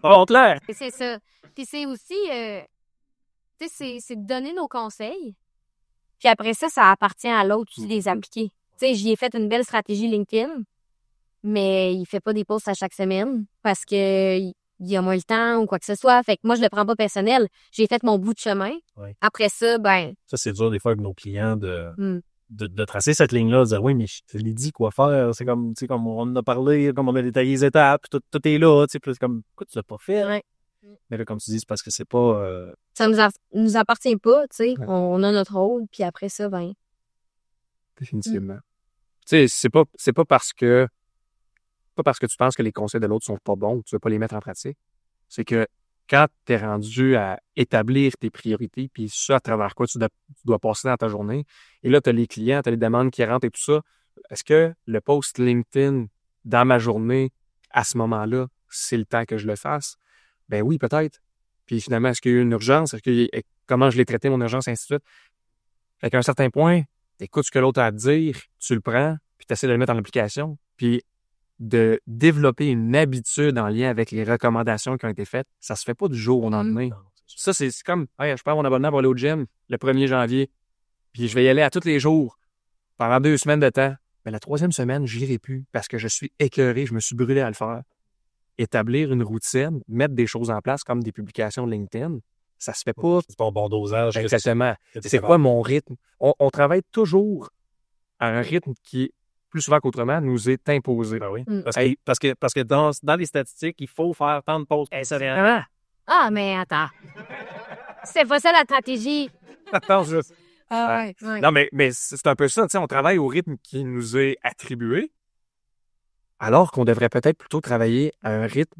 on clair. C'est ça. Puis c'est aussi, tu sais, c'est de donner nos conseils. Puis après ça, ça appartient à l'autre aussi de les appliquer. Tu sais, j'y ai fait une belle stratégie LinkedIn, mais il fait pas des posts à chaque semaine parce que il a moins le temps ou quoi que ce soit. Fait que moi, je le prends pas personnel. J'ai fait mon bout de chemin. Oui. Après ça, Ça, c'est dur des fois avec nos clients de tracer cette ligne-là, de dire oui, mais je te l'ai dit quoi faire. C'est comme, tu sais, comme on en a parlé, comme on a détaillé les étapes, tout est là, tu sais, puis c'est comme, pourquoi tu l'as pas fait? Ouais. Mais là, comme tu dis, c'est parce que c'est pas... Ça nous appartient pas, tu sais. Ouais. On a notre rôle, puis après ça, Définitivement. Tu sais, c'est pas parce que tu penses que les conseils de l'autre sont pas bons ou tu veux pas les mettre en pratique. C'est que quand tu es rendu à établir tes priorités, puis ça, à travers quoi tu dois passer dans ta journée, et là, tu as les clients, tu as les demandes qui rentrent et tout ça, est-ce que le post LinkedIn dans ma journée, à ce moment-là, c'est le temps que je le fasse? Ben oui, peut-être. Puis finalement, est-ce qu'il y a eu une urgence? Comment je l'ai traité, mon urgence, et ainsi de suite? Fait qu'à un certain point, tu écoutes ce que l'autre a à te dire, tu le prends, puis tu essaies de le mettre en application, puis de développer une habitude en lien avec les recommandations qui ont été faites, ça se fait pas du jour au lendemain. Ça, c'est comme, hey, je perds mon abonnement pour aller au gym le 1er janvier, puis je vais y aller à tous les jours pendant 2 semaines de temps. Mais la 3e semaine, j'irai plus parce que je suis écœuré, je me suis brûlé à le faire. Établir une routine, mettre des choses en place comme des publications de LinkedIn, ça se fait pas. C'est pas un bon dosage. Exactement. C'est quoi mon rythme? On travaille toujours à un rythme qui, plus souvent qu'autrement, nous est imposé. Ben oui. Parce que dans les statistiques, il faut faire tant de pauses. Ah, mais attends. C'est pas ça la stratégie. Attends, juste. Ouais. Non, mais c'est un peu ça. Tu sais, on travaille au rythme qui nous est attribué, alors qu'on devrait peut-être plutôt travailler à un rythme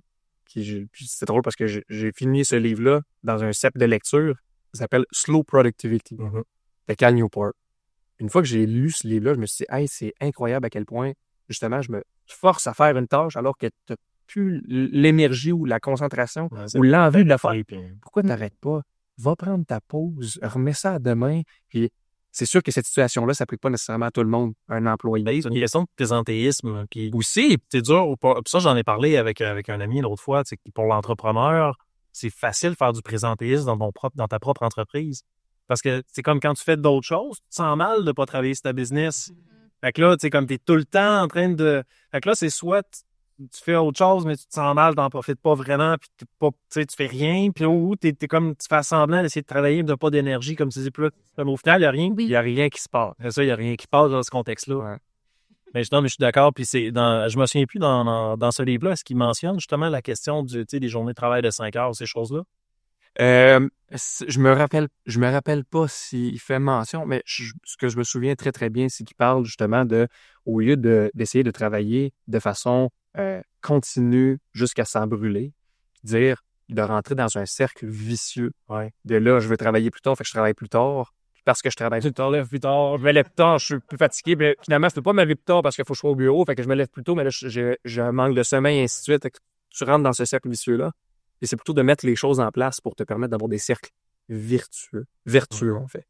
puis c'est drôle parce que j'ai fini ce livre-là dans un CEP de lecture. Ça s'appelle Slow Productivity de Cal Newport. Une fois que j'ai lu ce livre-là, je me suis dit, hey, c'est incroyable à quel point, justement, je me force à faire une tâche alors que tu n'as plus l'énergie ou la concentration ou l'envie de la faire. Pourquoi tu n'arrêtes pas? Va prendre ta pause, remets ça à demain. Puis c'est sûr que cette situation-là, ça ne s'applique pas nécessairement à tout le monde, un employé. C'est une question de présentéisme. Puis aussi, c'est dur. Ça, j'en ai parlé avec un ami l'autre fois. Pour l'entrepreneur, c'est facile de faire du présentéisme dans ta propre entreprise. Parce que c'est comme quand tu fais d'autres choses, tu te sens mal de pas travailler sur ta business. Fait que là, tu sais, comme t'es tout le temps en train de... Fait que là, c'est soit tu fais autre chose, mais tu te sens mal, t'en profites pas vraiment, puis tu fais rien, puis ou t'es comme, tu fais semblant d'essayer de travailler, mais t'as pas d'énergie, comme tu dis, plus. Comme au final, il y a rien. Il y a rien qui se passe. C'est ça, il y a rien qui passe dans ce contexte-là. Ouais. Mais je suis d'accord, puis je me souviens plus dans ce livre-là, est-ce qu'il mentionne justement la question des journées de travail de 5 heures, ces choses-là? Je me rappelle pas s'il fait mention, mais ce que je me souviens très, très bien, c'est qu'il parle justement au lieu d'essayer de travailler de façon continue jusqu'à s'en brûler, de rentrer dans un cercle vicieux. Ouais. De là, je veux travailler plus tard, fait que je travaille plus tard. Parce que je travaille plus tard, je me lève plus tard, je suis plus fatigué. Mais finalement, je peux pas me lever plus tard parce qu'il faut que je sois au bureau, fait que je me lève plus tôt, mais là, j'ai un manque de sommeil, et ainsi de suite. Fait que tu rentres dans ce cercle vicieux-là. Et c'est plutôt de mettre les choses en place pour te permettre d'avoir des cercles vertueux, en fait.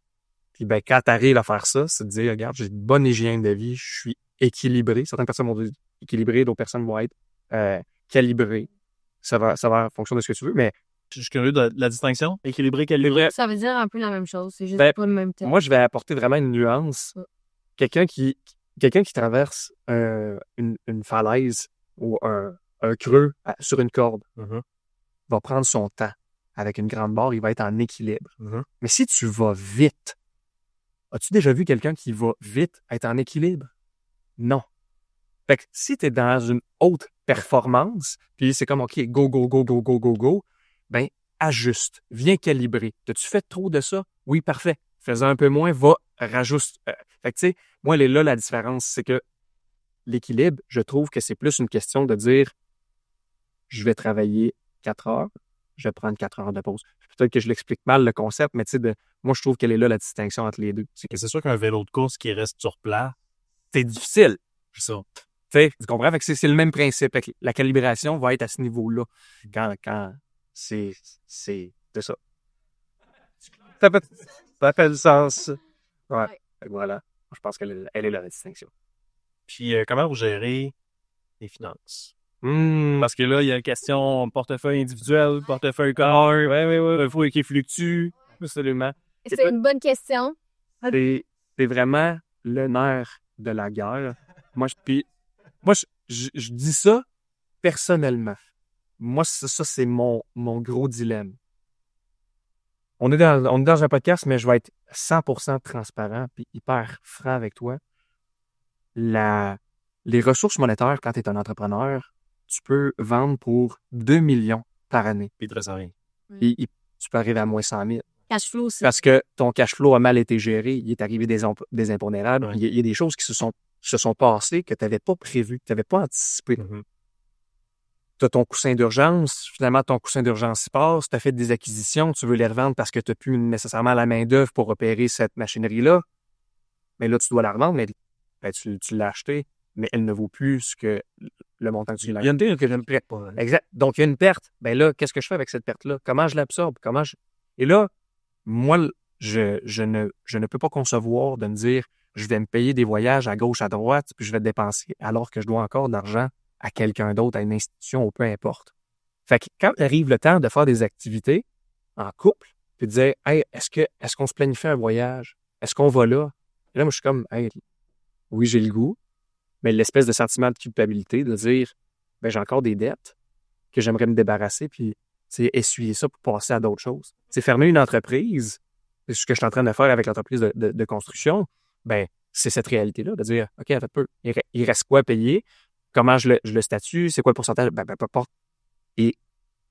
Puis quand tu arrives à faire ça, c'est de dire, regarde, j'ai une bonne hygiène de vie, je suis équilibré. Certaines personnes vont dire équilibré, d'autres personnes vont être calibrées. Ça va en fonction de ce que tu veux, mais... Je suis curieux de la distinction. Équilibré, calibré. Ça veut dire un peu la même chose, c'est juste pas le même temps. Moi, je vais apporter vraiment une nuance. Quelqu'un qui traverse une falaise ou un creux sur une corde, va prendre son temps avec une grande barre, il va être en équilibre. Mhm. Mais si tu vas vite, as-tu déjà vu quelqu'un qui va vite être en équilibre? Non. Fait que si tu es dans une haute performance, puis c'est comme, OK, go, go, go, go, go, go, go, ben, ajuste, viens calibrer. T'as-tu fait trop de ça? Oui, parfait. Fais-en un peu moins, va, rajoute. Fait que, tu sais, moi, elle est là, la différence, c'est que l'équilibre, je trouve que c'est plus une question de dire, je vais travailler 4 heures, je vais prendre 4 heures de pause. Peut-être que je l'explique mal, le concept, mais tu sais, moi, je trouve qu'elle est là, la distinction entre les deux. C'est sûr qu'un vélo de course qui reste sur place, C'est difficile. c'est ça. Tu sais, tu comprends? Fait que c'est le même principe. Fait que la calibration va être à ce niveau-là. Quand c'est de ça. Ça fait du sens. Ouais. Fait que voilà. Je pense qu'elle est là, la distinction. Puis comment vous gérez les finances? Parce que là, il y a la question portefeuille individuel, portefeuille commun, portefeuille qui fluctue. Absolument. C'est une bonne question. C'est vraiment le nerf de la guerre. Moi, je dis ça personnellement. Moi, ça c'est mon gros dilemme. On est dans un podcast, mais je vais être 100% transparent puis hyper franc avec toi. Les ressources monétaires, quand tu es un entrepreneur, tu peux vendre pour 2 millions par année. Puis de trésorerie. Et tu peux arriver à moins 100 000. Cash flow aussi. Parce que ton cash flow a mal été géré, il est arrivé des impondérables, Ouais. il y a des choses qui se sont passées que tu n'avais pas prévues, que tu n'avais pas anticipées. Mhm. Tu as ton coussin d'urgence, finalement ton coussin d'urgence se passe, tu as fait des acquisitions, tu veux les revendre parce que tu n'as plus nécessairement la main-d'œuvre pour opérer cette machinerie-là. Mais là, tu dois la revendre, mais ben, tu l'as acheté, mais elle ne vaut plus ce que le montant que tu l'as. Il y a une idée que je ne prête pas. Exact. Donc, il y a une perte. Ben là, qu'est-ce que je fais avec cette perte-là? Comment je l'absorbe? Et là, moi, je ne peux pas concevoir de me dire je vais me payer des voyages à gauche, à droite, puis je vais dépenser alors que je dois encore d'argent à quelqu'un d'autre, à une institution, ou peu importe. Fait que quand arrive le temps de faire des activités en couple, puis de dire hey, est-ce qu'on se planifie un voyage? Est-ce qu'on va là? Et là, moi, je suis comme hey, oui, j'ai le goût, mais l'espèce de sentiment de culpabilité de dire ben j'ai encore des dettes que j'aimerais me débarrasser, puis essuyer ça pour passer à d'autres choses. C'est fermer une entreprise, c'est ce que je suis en train de faire avec l'entreprise de construction, ben c'est cette réalité-là, de dire, OK, attends un peu, il reste quoi à payer? Comment je le statue? C'est quoi le pourcentage? Ben, peu importe. Et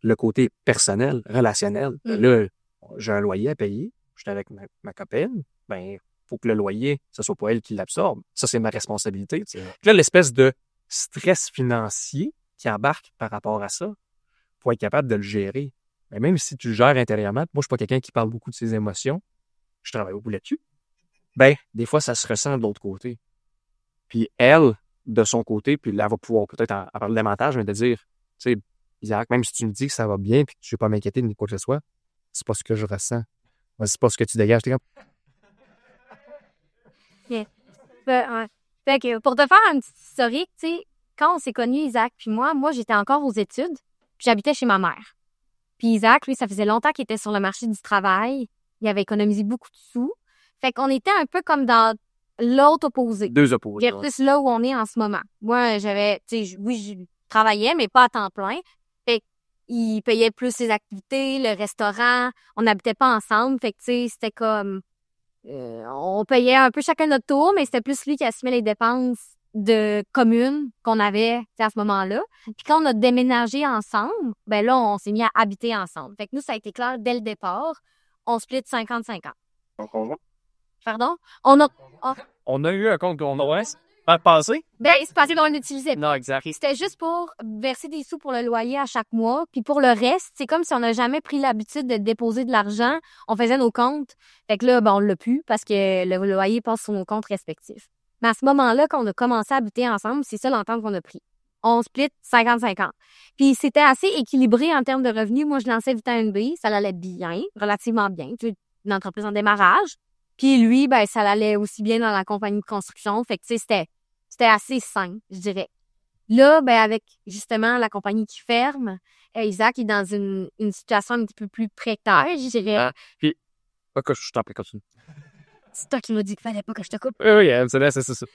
le côté personnel, relationnel, là, j'ai un loyer à payer, j'étais avec ma copine, ben faut que le loyer, ce soit pas elle qui l'absorbe. Ça, c'est ma responsabilité. Puis là, l'espèce de stress financier qui embarque par rapport à ça, faut être capable de le gérer. Mais même si tu le gères intérieurement, moi, je suis pas quelqu'un qui parle beaucoup de ses émotions, je travaille beaucoup là-dessus, ben, des fois, ça se ressent de l'autre côté. Puis elle, de son côté, puis là, elle va pouvoir peut-être en parler davantage, mais de dire, tu sais, Isaac, même si tu me dis que ça va bien puis que je ne vais pas m'inquiéter ni quoi que ce soit, c'est pas ce que je ressens. Moi, c'est pas ce que tu dégages. T'es comme... Fait que pour te faire un petit historique, tu sais, quand on s'est connus, Isaac puis moi j'étais encore aux études, puis j'habitais chez ma mère. Puis Isaac, lui, ça faisait longtemps qu'il était sur le marché du travail. Il avait économisé beaucoup de sous. Fait qu'on était un peu comme dans l'autre opposé. Deux opposés. Versus là où on est en ce moment. Moi, j'avais, tu sais, oui, je travaillais, mais pas à temps plein. Fait qu'il payait plus ses activités, le restaurant. On n'habitait pas ensemble. Fait que, tu sais, c'était comme... on payait un peu chacun notre tour, mais c'était plus lui qui assumait les dépenses de communes qu'on avait à ce moment-là. Puis quand on a déménagé ensemble, ben là, on s'est mis à habiter ensemble. Fait que nous, ça a été clair dès le départ. On split 50-50. Pardon? On a eu un compte qu'on a. Pas passé? Ben, c'est passé qu'on l'utilisait. Non, exact. C'était juste pour verser des sous pour le loyer à chaque mois. Puis pour le reste, c'est comme si on n'a jamais pris l'habitude de déposer de l'argent. On faisait nos comptes. Fait que là, ben, on l'a pu parce que le loyer passe sur nos comptes respectifs. Mais à ce moment-là, quand on a commencé à habiter ensemble, c'est ça l'entente qu'on a pris. On split 50-50. Puis c'était assez équilibré en termes de revenus. Moi, je lançais Vitamine B. Ça allait bien, relativement bien. Tu sais, une entreprise en démarrage. Puis lui, ben, ça allait aussi bien dans la compagnie de construction. Fait que, tu sais, c'était assez sain, je dirais. Là, ben, avec, justement, la compagnie qui ferme, Isaac est dans une situation un petit peu plus précaire, je dirais. Ah, puis, pas que je t'en prie, continue. C'est toi qui m'as dit qu'il fallait pas que je te coupe. Oui, c'est ça.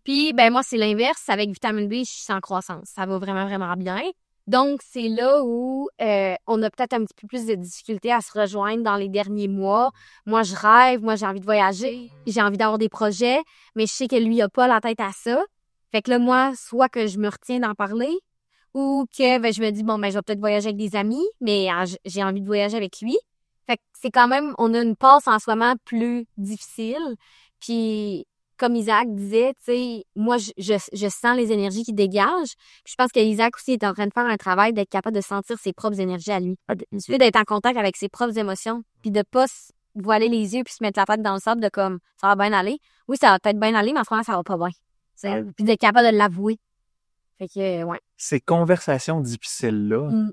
Puis, ben, moi, c'est l'inverse. Avec Vitamine B, je suis en croissance. Ça va vraiment, vraiment bien. Donc, c'est là où on a peut-être un petit peu plus de difficultés à se rejoindre dans les derniers mois. Moi, je rêve, moi, j'ai envie de voyager, j'ai envie d'avoir des projets, mais je sais que lui, il a pas la tête à ça. Fait que là, moi, soit que je me retiens d'en parler, ou que ben, je me dis, bon, ben, je vais peut-être voyager avec des amis, mais j'ai envie de voyager avec lui. Fait que c'est quand même, on a une passe en ce moment plus difficile. Puis, comme Isaac disait, tu sais, moi, je sens les énergies qui dégagent. Puis je pense qu'Isaac aussi est en train de faire un travail d'être capable de sentir ses propres énergies à lui. Du fait d'être en contact avec ses propres émotions, puis de pas se voiler les yeux puis se mettre la tête dans le sable de comme, ça va bien aller. Oui, ça va peut-être bien aller, mais en ce moment, ça va pas bien. Puis d'être capable de l'avouer. Fait que, ouais. Ces conversations difficiles-là, Mm.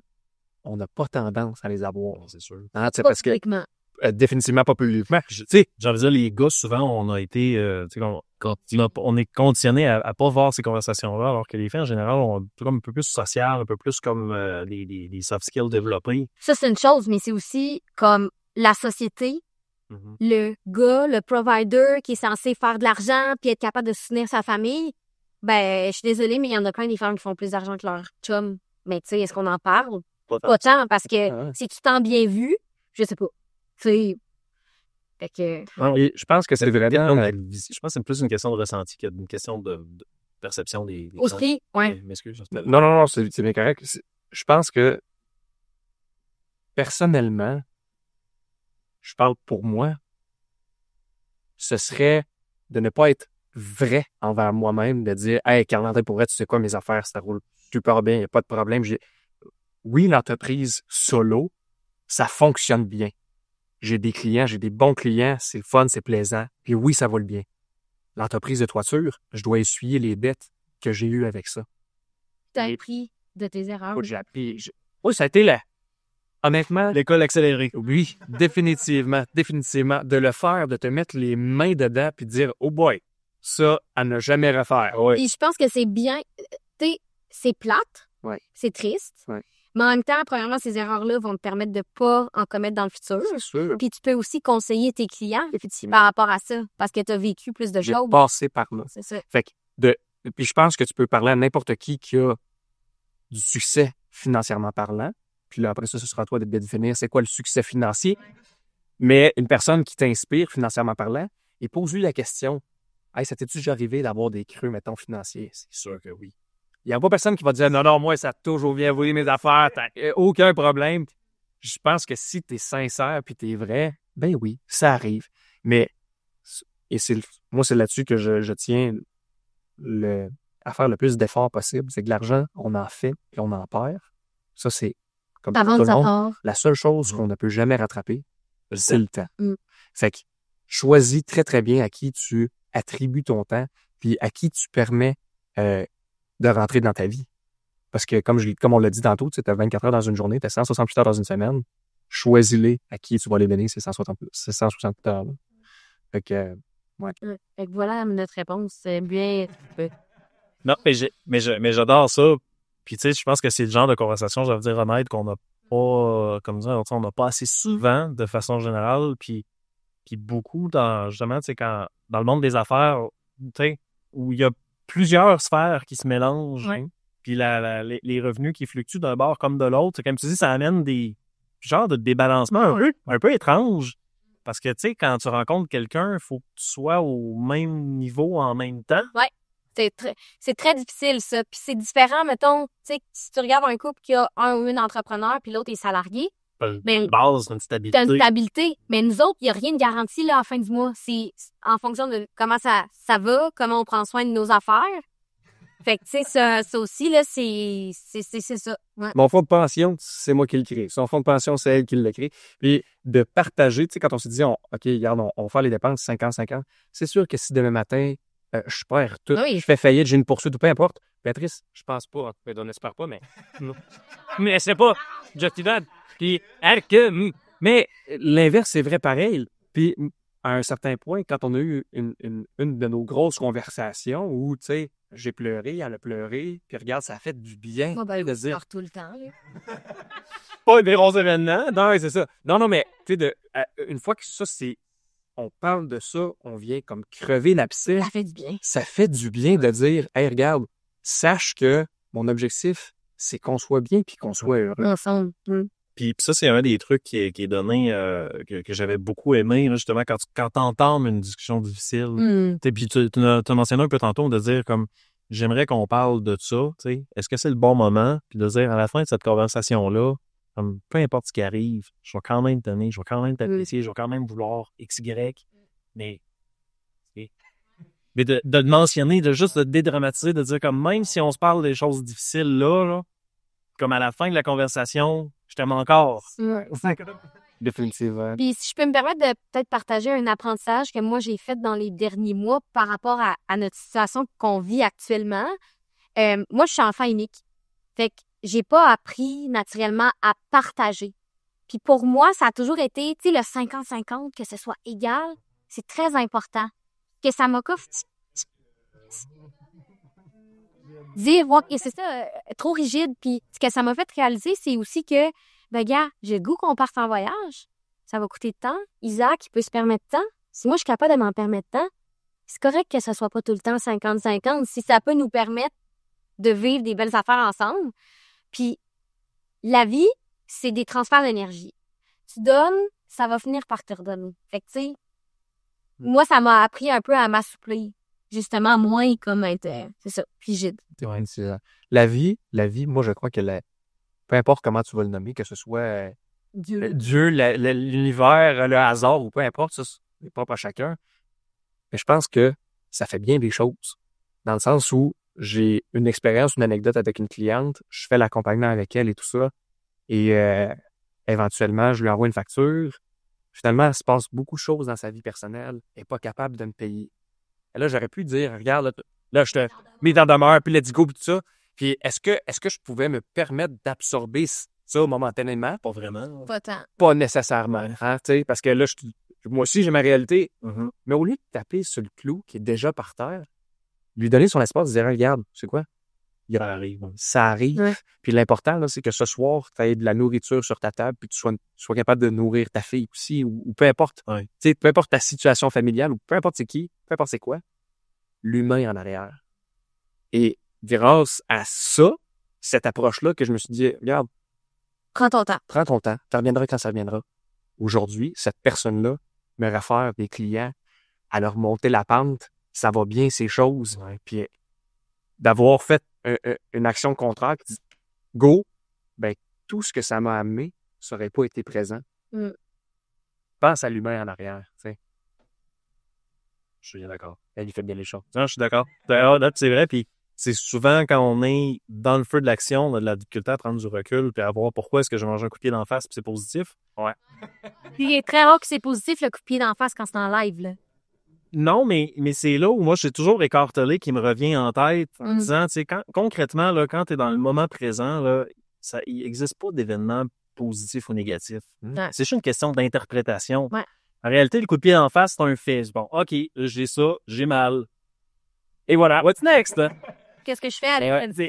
on n'a pas tendance à les avoir. C'est sûr. Hein, Pas parce que publiquement. définitivement pas publiquement. Tu sais, J'ai envie de dire, les gars, souvent, on a été, tu sais, on est conditionné à pas voir ces conversations-là, alors que les filles, en général, ont comme un peu plus social, un peu plus comme les soft skills développés. Ça, c'est une chose, mais c'est aussi comme la société, le gars, le provider qui est censé faire de l'argent puis être capable de soutenir sa famille. Ben, je suis désolée, mais il y en a plein des femmes qui font plus d'argent que leur chum. Mais tu sais, est-ce qu'on en parle? Pas tant, parce que Ah ouais. si tu t'en bien vu, je sais pas. Tu sais, fait que... Et je pense que c'est vraiment... Je pense que c'est plus une question de ressenti qu'une question de perception des Aussi, ouais. M'excuse, Non, c'est bien correct. Je pense que, personnellement, je parle pour moi, ce serait de ne pas être vrai envers moi-même, de dire « Hey, Carl-André, pour vrai, tu sais quoi, mes affaires, ça roule super bien, il n'y a pas de problème. » Oui, l'entreprise solo, ça fonctionne bien. J'ai des clients, j'ai des bons clients, c'est le fun, c'est plaisant. Puis oui, ça va le bien. L'entreprise de toiture, je dois essuyer les dettes que j'ai eues avec ça. T'as appris de tes erreurs. J'ai appris. Oui, ça a été là. Honnêtement, l'école accélérée. oui, définitivement, de le faire, de te mettre les mains dedans puis de dire « Oh boy, ça, à ne jamais refaire. » Et je pense que c'est bien... Tu sais, c'est plate, Ouais. c'est triste, Ouais. mais en même temps, premièrement, ces erreurs-là vont te permettre de pas en commettre dans le futur. C'est sûr. Puis tu peux aussi conseiller tes clients par rapport à ça, parce que tu as vécu plus de J'ai choses. passé par là. C'est ça. Fait que puis je pense que tu peux parler à n'importe qui a du succès financièrement parlant. Puis là, après ça, ce sera à toi de définir c'est quoi le succès financier. Mais une personne qui t'inspire financièrement parlant, et pose-lui la question « Hey, ça t'est-tu déjà arrivé d'avoir des creux, mettons, financiers? » C'est sûr que oui. Il n'y a pas personne qui va dire « Non, moi, ça a toujours bien voulu mes affaires, t'as aucun problème. » Je pense que si tu es sincère puis tu es vrai, ben oui, ça arrive. Mais, et moi, c'est là-dessus que je tiens à faire le plus d'efforts possible. C'est que l'argent, on en fait et on en perd. Ça, c'est comme pour Avant tout de le monde. part. La seule chose qu'on ne peut jamais rattraper, c'est le temps. Mm. Fait que choisis très, très bien à qui tu attribues ton temps puis à qui tu permets de rentrer dans ta vie. Parce que, comme on l'a dit tantôt, tu as 24 heures dans une journée, tu as 168 heures dans une semaine. Choisis-les à qui tu vas les donner ces 168 heures-là. Fait que, ouais. Fait que voilà notre réponse. C'est bien. Non, mais j'adore ça. Puis tu sais, je pense que c'est le genre de conversation, je vais dire honnête, qu'on n'a pas, comme ça, on n'a pas assez souvent de façon générale. Puis beaucoup justement, tu sais, dans le monde des affaires, tu sais, où il y a plusieurs sphères qui se mélangent. Ouais. Puis les revenus qui fluctuent d'un bord comme de l'autre. C'est comme tu dis, ça amène des genres de débalancements un peu étranges. Parce que, tu sais, quand tu rencontres quelqu'un, il faut que tu sois au même niveau en même temps. Ouais. C'est très difficile, ça. Puis c'est différent, mettons, tu sais, si tu regardes un couple qui a un ou une entrepreneur, puis l'autre est salarié, Une base, une stabilité. t'as une stabilité. Mais nous autres, il n'y a rien de garanti là, à la fin du mois. C'est en fonction de comment ça va, comment on prend soin de nos affaires. Fait que, tu sais, ça aussi, là, c'est ça. Ouais. Mon fonds de pension, c'est moi qui le crée. Son fonds de pension, c'est elle qui le crée. Puis de partager, tu sais, quand on se dit, OK, regarde, on va faire les dépenses 50-50, c'est sûr que si demain matin, je perds tout, Oui. je fais faillite, j'ai une poursuite ou peu importe, Patrice, je pense pas, on n'espère pas, mais... mais c'est pas Justin. Puis, mais l'inverse, c'est vrai pareil. Puis, à un certain point, quand on a eu une de nos grosses conversations où, tu sais, j'ai pleuré, elle a pleuré, puis regarde, ça a fait du bien Moi, ben, de je dire... pleure tout le temps, là. Pas des bons événements. Non, c'est ça. Non, mais, tu sais, une fois que ça, on parle de ça, on vient comme crever l'abcès. Ça fait du bien. Ça fait du bien de dire, hey, regarde, sache que mon objectif c'est qu'on soit bien puis qu'on soit heureux. Ensemble. Puis ça, c'est un des trucs qui est donné, que j'avais beaucoup aimé, là, justement, quand t'entends une discussion difficile. Puis tu as mentionné un peu tantôt de dire comme, j'aimerais qu'on parle de ça, tu sais. Est-ce que c'est le bon moment? Puis de dire, à la fin de cette conversation-là, comme, peu importe ce qui arrive, je vais quand même t'aimer, je vais quand même t'apprécier, je vais quand même vouloir X, Y, mais de le mentionner, de juste de dédramatiser, de dire comme, même si on se parle des choses difficiles là, comme à la fin de la conversation, je t'aime encore. Définitivement. Puis si je peux me permettre de peut-être partager un apprentissage que moi j'ai fait dans les derniers mois par rapport à notre situation qu'on vit actuellement. Moi, je suis enfant unique. Fait que j'ai pas appris naturellement à partager. Puis pour moi, ça a toujours été, tu sais, le 50-50, que ce soit égal, c'est très important. Que ça m'a dire, ouais, c'est ça, trop rigide. Puis ce que ça m'a fait réaliser, c'est aussi que, ben gars, j'ai le goût qu'on parte en voyage. Ça va coûter de temps. Isaac, il peut se permettre de temps. Si moi, je suis capable de m'en permettre de temps, c'est correct que ça soit pas tout le temps 50-50. Si ça peut nous permettre de vivre des belles affaires ensemble. Puis la vie, c'est des transferts d'énergie. Tu donnes, ça va finir par te redonner. Fait que, tu sais, moi, ça m'a appris un peu à m'assouplir. Justement, moins comme être, c'est ça, rigide. Ouais, la vie, moi, je crois que peu importe comment tu vas le nommer, que ce soit Dieu, l'univers, le hasard ou peu importe, ça, c'est propre à chacun. Mais je pense que ça fait bien des choses. Dans le sens où j'ai une expérience, une anecdote avec une cliente, je fais l'accompagnement avec elle et tout ça. Et éventuellement, je lui envoie une facture. Finalement, il se passe beaucoup de choses dans sa vie personnelle. Elle n'est pas capable de me payer. Et là, j'aurais pu dire, regarde, là je te mets en demeure, puis let's go, puis tout ça. Puis est-ce que je pouvais me permettre d'absorber ça momentanément? Pas vraiment. Pas tant. Pas nécessairement, hein, tu sais, parce que là, moi aussi, j'ai ma réalité. Mm-hmm. Mais au lieu de taper sur le clou qui est déjà par terre, lui donner son espace, dire, regarde, c'est quoi? Ça arrive. Ça arrive. Ouais. Puis l'important, là, c'est que ce soir, tu aies de la nourriture sur ta table, puis tu sois capable de nourrir ta fille aussi, ou peu importe. Ouais. Tu sais, peu importe ta situation familiale, ou peu importe c'est qui, peu importe c'est quoi, l'humain en arrière. Et grâce à ça, cette approche-là, que je me suis dit, regarde, Prends ton temps. prends ton temps, ça reviendra quand ça reviendra. Aujourd'hui, cette personne-là me réfère des clients à leur monter la pente, ça va bien ces choses. Ouais. Puis d'avoir fait une action contraire qui dit go, ben tout ce que ça m'a amené, ça n'aurait pas été présent. Pense à l'humain en arrière, tu sais. Je suis bien d'accord. Elle, il fait bien les choses. Non, je suis d'accord. C'est vrai, puis c'est souvent quand on est dans le feu de l'action, on a de la difficulté à prendre du recul puis à voir pourquoi est-ce que je mange un coup de pied d'en face puis c'est positif. Ouais. Puis il est très rare que c'est positif, le coup de pied d'en face quand c'est en live, là. Non, mais c'est là où moi, j'ai toujours écartelé qui me revient en tête en disant, tu sais, concrètement, là, quand tu es dans le moment présent, là, il n'existe pas d'événement positif ou négatif. Ouais. C'est juste une question d'interprétation. Ouais. En réalité, le coup de pied en face, c'est un fait. Bon, OK, j'ai ça, j'ai mal. Et voilà, what's next? Qu'est-ce que je fais avec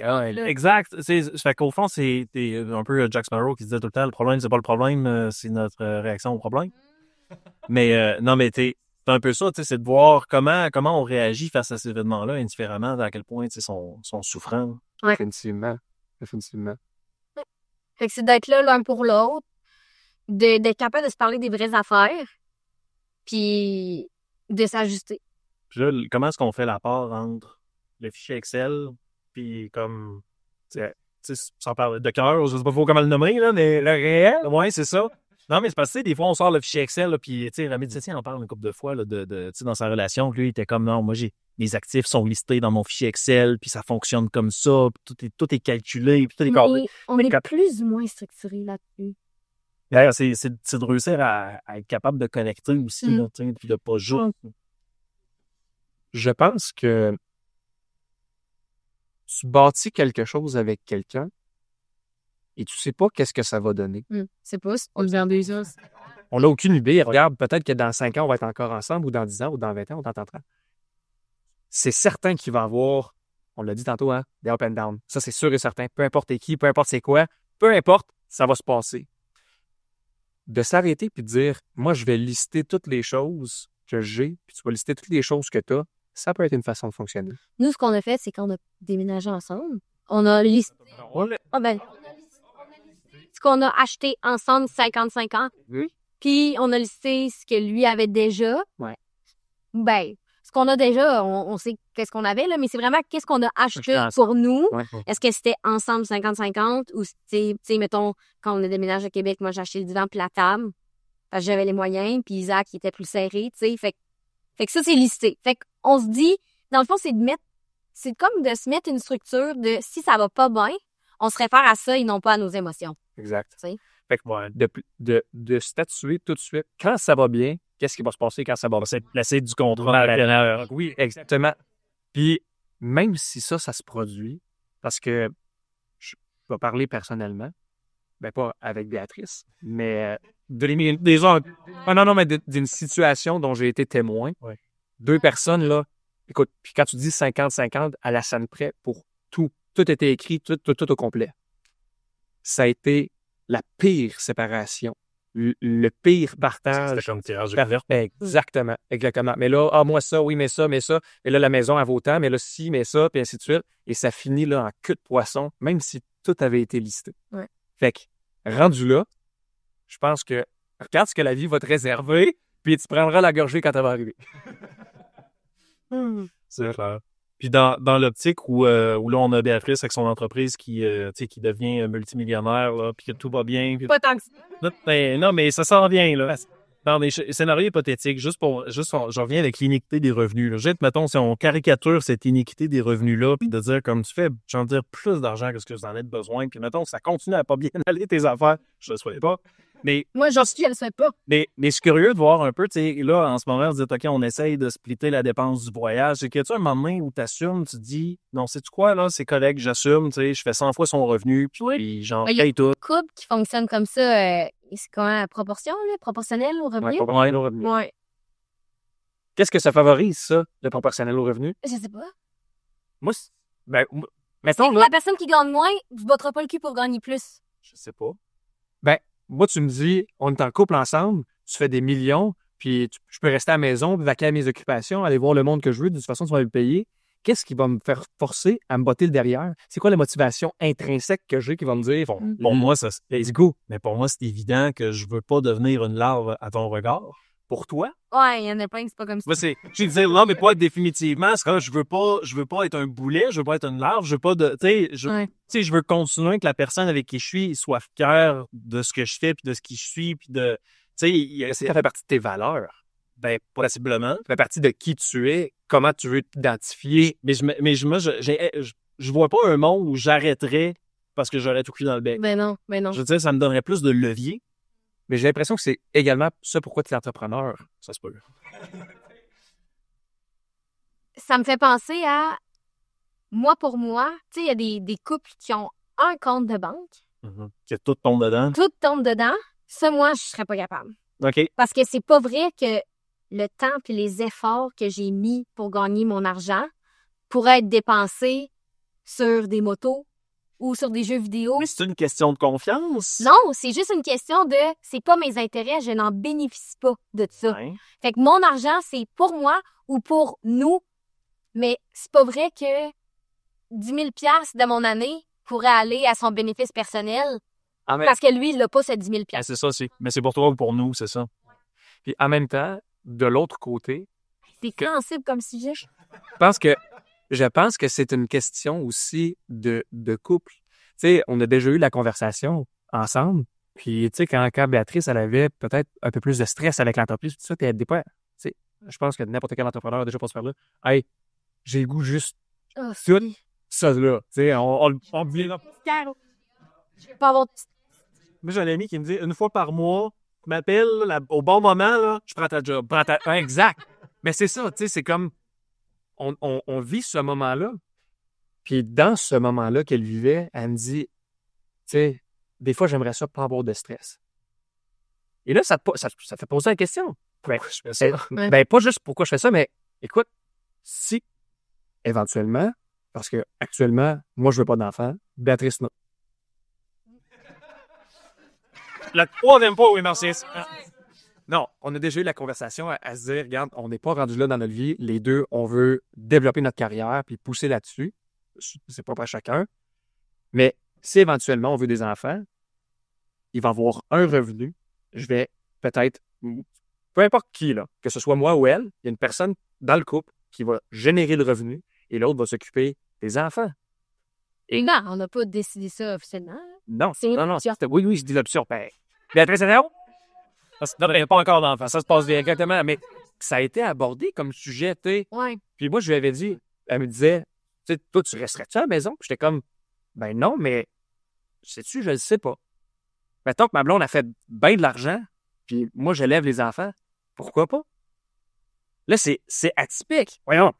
Exact. Fait qu'au fond, c'est un peu Jack Sparrow qui disait tout le temps, le problème, c'est pas le problème, c'est notre réaction au problème. Mais non, mais c'est un peu ça, c'est de voir comment on réagit face à ces événements-là, indifféremment à quel point ils sont souffrants. Ouais. Définitivement. Fait que c'est d'être là l'un pour l'autre, d'être capable de se parler des vraies affaires, puis de s'ajuster. Puis là, comment est-ce qu'on fait la part entre le fichier Excel, puis comme, tu sais, sans parler de cœur, je sais pas comment le nommer, là, mais le réel, ouais, c'est ça. Non, mais c'est parce que, des fois, on sort le fichier Excel, là, puis, tu sais, Ramit Sethi en parle une couple de fois, là, tu sais, dans sa relation, lui, il était comme, non, moi, mes actifs sont listés dans mon fichier Excel, puis ça fonctionne comme ça, puis tout est calculé, puis tout est coordonné. On est plus ou moins structuré là-dessus. D'ailleurs, c'est de réussir à être capable de connecter aussi, là, tu sais, puis de pas jouer. Je pense que tu bâtis quelque chose avec quelqu'un et tu sais pas qu'est-ce que ça va donner. C'est pas, on le vend des os. On n'a aucune idée. Regarde, peut-être que dans 5 ans, on va être encore ensemble, ou dans 10 ans, ou dans 20 ans, ou dans 30 ans. C'est certain qu'il va y avoir, on l'a dit tantôt, hein, des up and down. Ça, c'est sûr et certain. Peu importe qui, peu importe c'est quoi, peu importe, ça va se passer. De s'arrêter puis de dire, moi, je vais lister toutes les choses que j'ai, puis tu vas lister toutes les choses que tu as, ça peut être une façon de fonctionner. Nous, ce qu'on a fait, c'est qu'on a déménagé ensemble. On a listé Ouais. ce qu'on a acheté ensemble 50-50. Oui. Puis on a listé ce que lui avait déjà. Ouais. Ben, ce qu'on a déjà, on sait qu'est-ce qu'on avait, là, mais c'est vraiment qu'est-ce qu'on a acheté Acheté pour nous. Ouais. Est-ce que c'était ensemble 50-50 ou tu sais, mettons, quand on a déménagé à Québec, moi j'ai acheté le divan puis la table parce que j'avais les moyens, puis Isaac il était plus serré, tu sais. Fait que ça, c'est listé. Fait qu'on se dit, dans le fond, c'est comme de se mettre une structure de si ça va pas bien, on se réfère à ça et non pas à nos émotions. Exact. Tu sais. Fait que de statuer tout de suite quand ça va bien, qu'est-ce qui va se passer quand ça va bien. C'est placer du contrôle. Oui, exactement. Puis même si ça se produit, parce que je vais parler personnellement, ben pas avec Béatrice, mais d'une situation dont j'ai été témoin. Ouais. 2 personnes, là, écoute, puis quand tu dis 50-50, à la scène près, pour tout était écrit, tout au complet. Ça a été la pire séparation, le pire partage. C'était comme tirage de couvercle. Exactement. Mais là, moi ça, oui, mais ça. Et là, la maison, elle vaut tant, mais là, si, mais ça, puis ainsi de suite. Et ça finit là en queue de poisson, même si tout avait été listé. Ouais. Fait que, rendu là, je pense que regarde ce que la vie va te réserver, puis tu prendras la gorgée quand elle va arriver. C'est clair. Puis dans l'optique où là, on a Béatrice avec son entreprise qui devient multimillionnaire, là, puis que tout va bien. Puis... Pas tant que ça. Non, mais ça s'en vient, là. Dans des scénarios hypothétiques, je reviens avec l'iniquité des revenus. Là. Mettons, si on caricature cette iniquité des revenus-là, puis de dire, comme tu fais, j'en dire plus d'argent que ce que vous en avez besoin, puis mettons, ça continue à pas bien aller tes affaires, je le souhaite pas. Mais Moi, j'en suis, elle le sait pas. Mais je suis curieux de voir un peu, tu sais, là, en ce moment, on se dit, OK, on essaye de splitter la dépense du voyage. C'est que tu as un moment donné où tu assumes, tu te dis, non, sais-tu quoi, là, c'est correct, j'assume, tu sais, je fais 100 fois son revenu, puis j'en Il y a paye tout. couple qui fonctionne comme ça, c'est comment la proportion, là, proportionnelle au revenu? Ouais, au revenu. Ouais. Qu'est-ce que ça favorise, ça, le proportionnel au revenu? Je sais pas. Moi, mettons, C'est là, la personne qui gagne moins, vous battra pas le cul pour gagner plus. Je sais pas. moi, tu me dis, on est en couple ensemble, tu fais des millions, puis je peux rester à la maison, puis vaquer à mes occupations, aller voir le monde que je veux, de toute façon, tu vas me payer. Qu'est-ce qui va me faire forcer à me botter le derrière? C'est quoi la motivation intrinsèque que j'ai qui va me dire, Pour moi, ça, let's go. Mais pour moi, c'est évident que je veux pas devenir une larve à ton regard. Pour toi? Ouais, il y en a plein que c'est pas comme ça. Moi, je vais dire, non, mais pas définitivement. C'est que je veux pas être un boulet, je veux pas être une larve, je veux pas de, je veux continuer que la personne avec qui je suis soit fière de ce que je fais, puis de ce qui je suis, puis de, ça fait partie de tes valeurs. Ben, possiblement. Ça fait partie de qui tu es, comment tu veux t'identifier. Mais je vois pas un monde où j'arrêterais parce que j'aurais tout cuit dans le bec. Ben non. Je veux dire, ça me donnerait plus de levier. Mais j'ai l'impression que c'est également ça pourquoi tu es entrepreneur. Ça se peut. Ça me fait penser à moi pour moi. Tu sais, il y a des couples qui ont un compte de banque. Que tout tombe dedans. Tout tombe dedans. Ça, moi, je serais pas capable. OK. Parce que c'est pas vrai que le temps et les efforts que j'ai mis pour gagner mon argent pourraient être dépensés sur des motos ou sur des jeux vidéo. Mais c'est une question de confiance. Non, c'est juste une question de c'est pas mes intérêts, je n'en bénéficie pas de ça. Ouais. Fait que mon argent, c'est pour moi ou pour nous. Mais c'est pas vrai que 10 000 $ de mon année pourrait aller à son bénéfice personnel parce que lui, il n'a pas ce 10 000 $. C'est ça, mais c'est pour toi ou pour nous, c'est ça. Puis en même temps, de l'autre côté, C'est sensible comme sujet. je pense que c'est une question aussi de couple. Tu sais, on a déjà eu la conversation ensemble. Puis, tu sais, quand Béatrice, elle avait peut-être un peu plus de stress avec l'entreprise, tout ça, puis des fois, tu sais, je pense que n'importe quel entrepreneur a déjà pas se faire là. Hey, j'ai le goût juste tout ça là. Tu sais, on vient. Je vais pas avoir de... Moi, j'ai un ami qui me dit, une fois par mois, tu m'appelles au bon moment, là, je prends ta job. Exact. Mais c'est ça, tu sais, c'est comme on vit ce moment-là. Puis dans ce moment-là qu'elle vivait, elle me dit, tu sais, des fois, j'aimerais ça pas avoir de stress. Et là, ça fait poser la question. Pourquoi je fais ça? Pas juste pourquoi je fais ça, mais écoute, si éventuellement, parce que actuellement, moi, je veux pas d'enfant, Béatrice, non. La troisième fois, oui, merci. Non, on a déjà eu la conversation à se dire, regarde, on n'est pas rendu là dans notre vie. Les deux, on veut développer notre carrière puis pousser là-dessus. C'est pas pour chacun. Mais si éventuellement on veut des enfants, il va avoir un revenu. Je vais peut-être, peu importe qui, là, que ce soit moi ou elle, il y a une personne dans le couple qui va générer le revenu et l'autre va s'occuper des enfants. Et non, on n'a pas décidé ça officiellement. Là. Non, C'est une non, option. oui, je dis l'option. Ben, Béatrice, c'est non? Non, il n'y a pas encore d'enfant. Ça se passe bien, exactement. Mais ça a été abordé comme sujet, tu sais. Ouais. Puis moi, je lui avais dit, elle me disait, tu sais, toi, tu resterais-tu à la maison? Puis j'étais comme, ben non, mais sais-tu, je le sais pas. Mettons que ma blonde a fait bien de l'argent, puis moi, j'élève les enfants. Pourquoi pas? Là, c'est atypique. Voyons.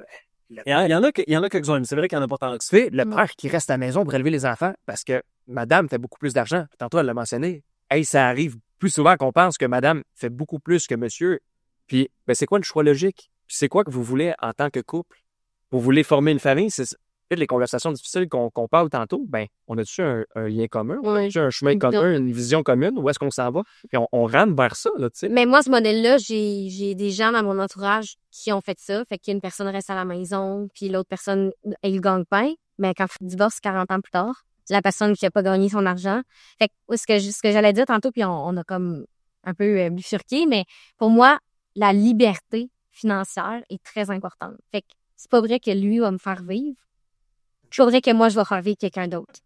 Il y en a quelques-uns, mais c'est vrai qu'il y en a pas tant que ça. Tu sais, le père qui reste à la maison pour élever les enfants parce que madame fait beaucoup plus d'argent. Tantôt, elle l'a mentionné. Hey, ça arrive plus souvent qu'on pense que madame fait beaucoup plus que monsieur. Puis, ben, c'est quoi le choix logique? Puis c'est quoi que vous voulez en tant que couple? Vous voulez former une famille? C'est les conversations difficiles qu'on parle tantôt. Ben, on a-tu un lien commun? On Oui. a-tu un chemin commun, une vision commune? Où est-ce qu'on s'en va? Puis on rentre vers ça, là, tu sais. Mais moi, ce modèle-là, j'ai des gens dans mon entourage qui ont fait ça. Fait qu'une personne reste à la maison, puis l'autre personne, elle gagne pain. Mais quand il divorce 40 ans plus tard, c'est la personne qui n'a pas gagné son argent. Fait que ce que j'allais dire tantôt, puis on a comme un peu bifurqué, mais pour moi, la liberté financière est très importante. Fait que c'est pas vrai que lui va me faire vivre. C'est pas vrai que moi, je vais faire vivre quelqu'un d'autre.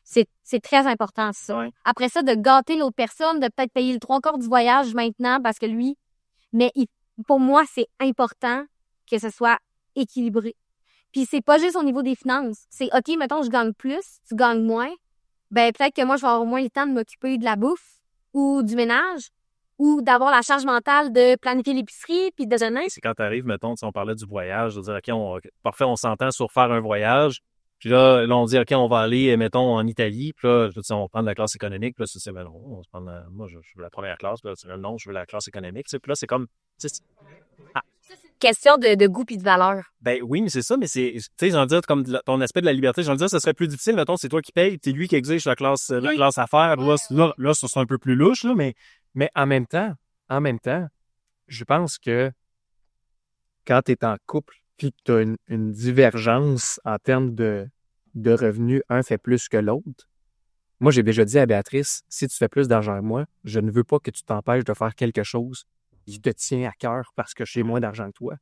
C'est très important, ça. Ouais. Après ça, de gâter l'autre personne, de peut-être payer le 3/4 du voyage maintenant parce que lui... Mais pour moi, c'est important que ce soit équilibré. Puis c'est pas juste au niveau des finances. C'est, OK, mettons, je gagne plus, tu gagnes moins. Ben peut-être que moi, je vais avoir moins le temps de m'occuper de la bouffe ou du ménage ou d'avoir la charge mentale de planifier l'épicerie puis de donner. C'est quand tu arrives, mettons, si on parlait du voyage, de dire, OK, parfait, on s'entend sur faire un voyage. Puis là, on dit, OK, on va aller, mettons, en Italie. Puis là, je veux dire, on va prendre la classe économique. Puis là, c'est, ben non, on va se prendre moi, je veux la première classe. Puis là, tu dis, non, je veux la classe économique. Tu sais, puis là, c'est comme, tu sais, Question de goût puis de valeur. ben oui, mais c'est ça, mais c'est, tu sais, j'en dire, comme ton aspect de la liberté, j'en dire, ça serait plus difficile, mettons, c'est toi qui payes, c'est lui qui exige la classe affaires. Là, ça, c'est un peu plus louche, là, Mais en même temps, je pense que quand tu es en couple puis que tu as une divergence en termes de revenus, un fait plus que l'autre, moi, j'ai déjà dit à Béatrice, si tu fais plus d'argent que moi, je ne veux pas que tu t'empêches de faire quelque chose qui te tient à cœur parce que j'ai moins d'argent que toi.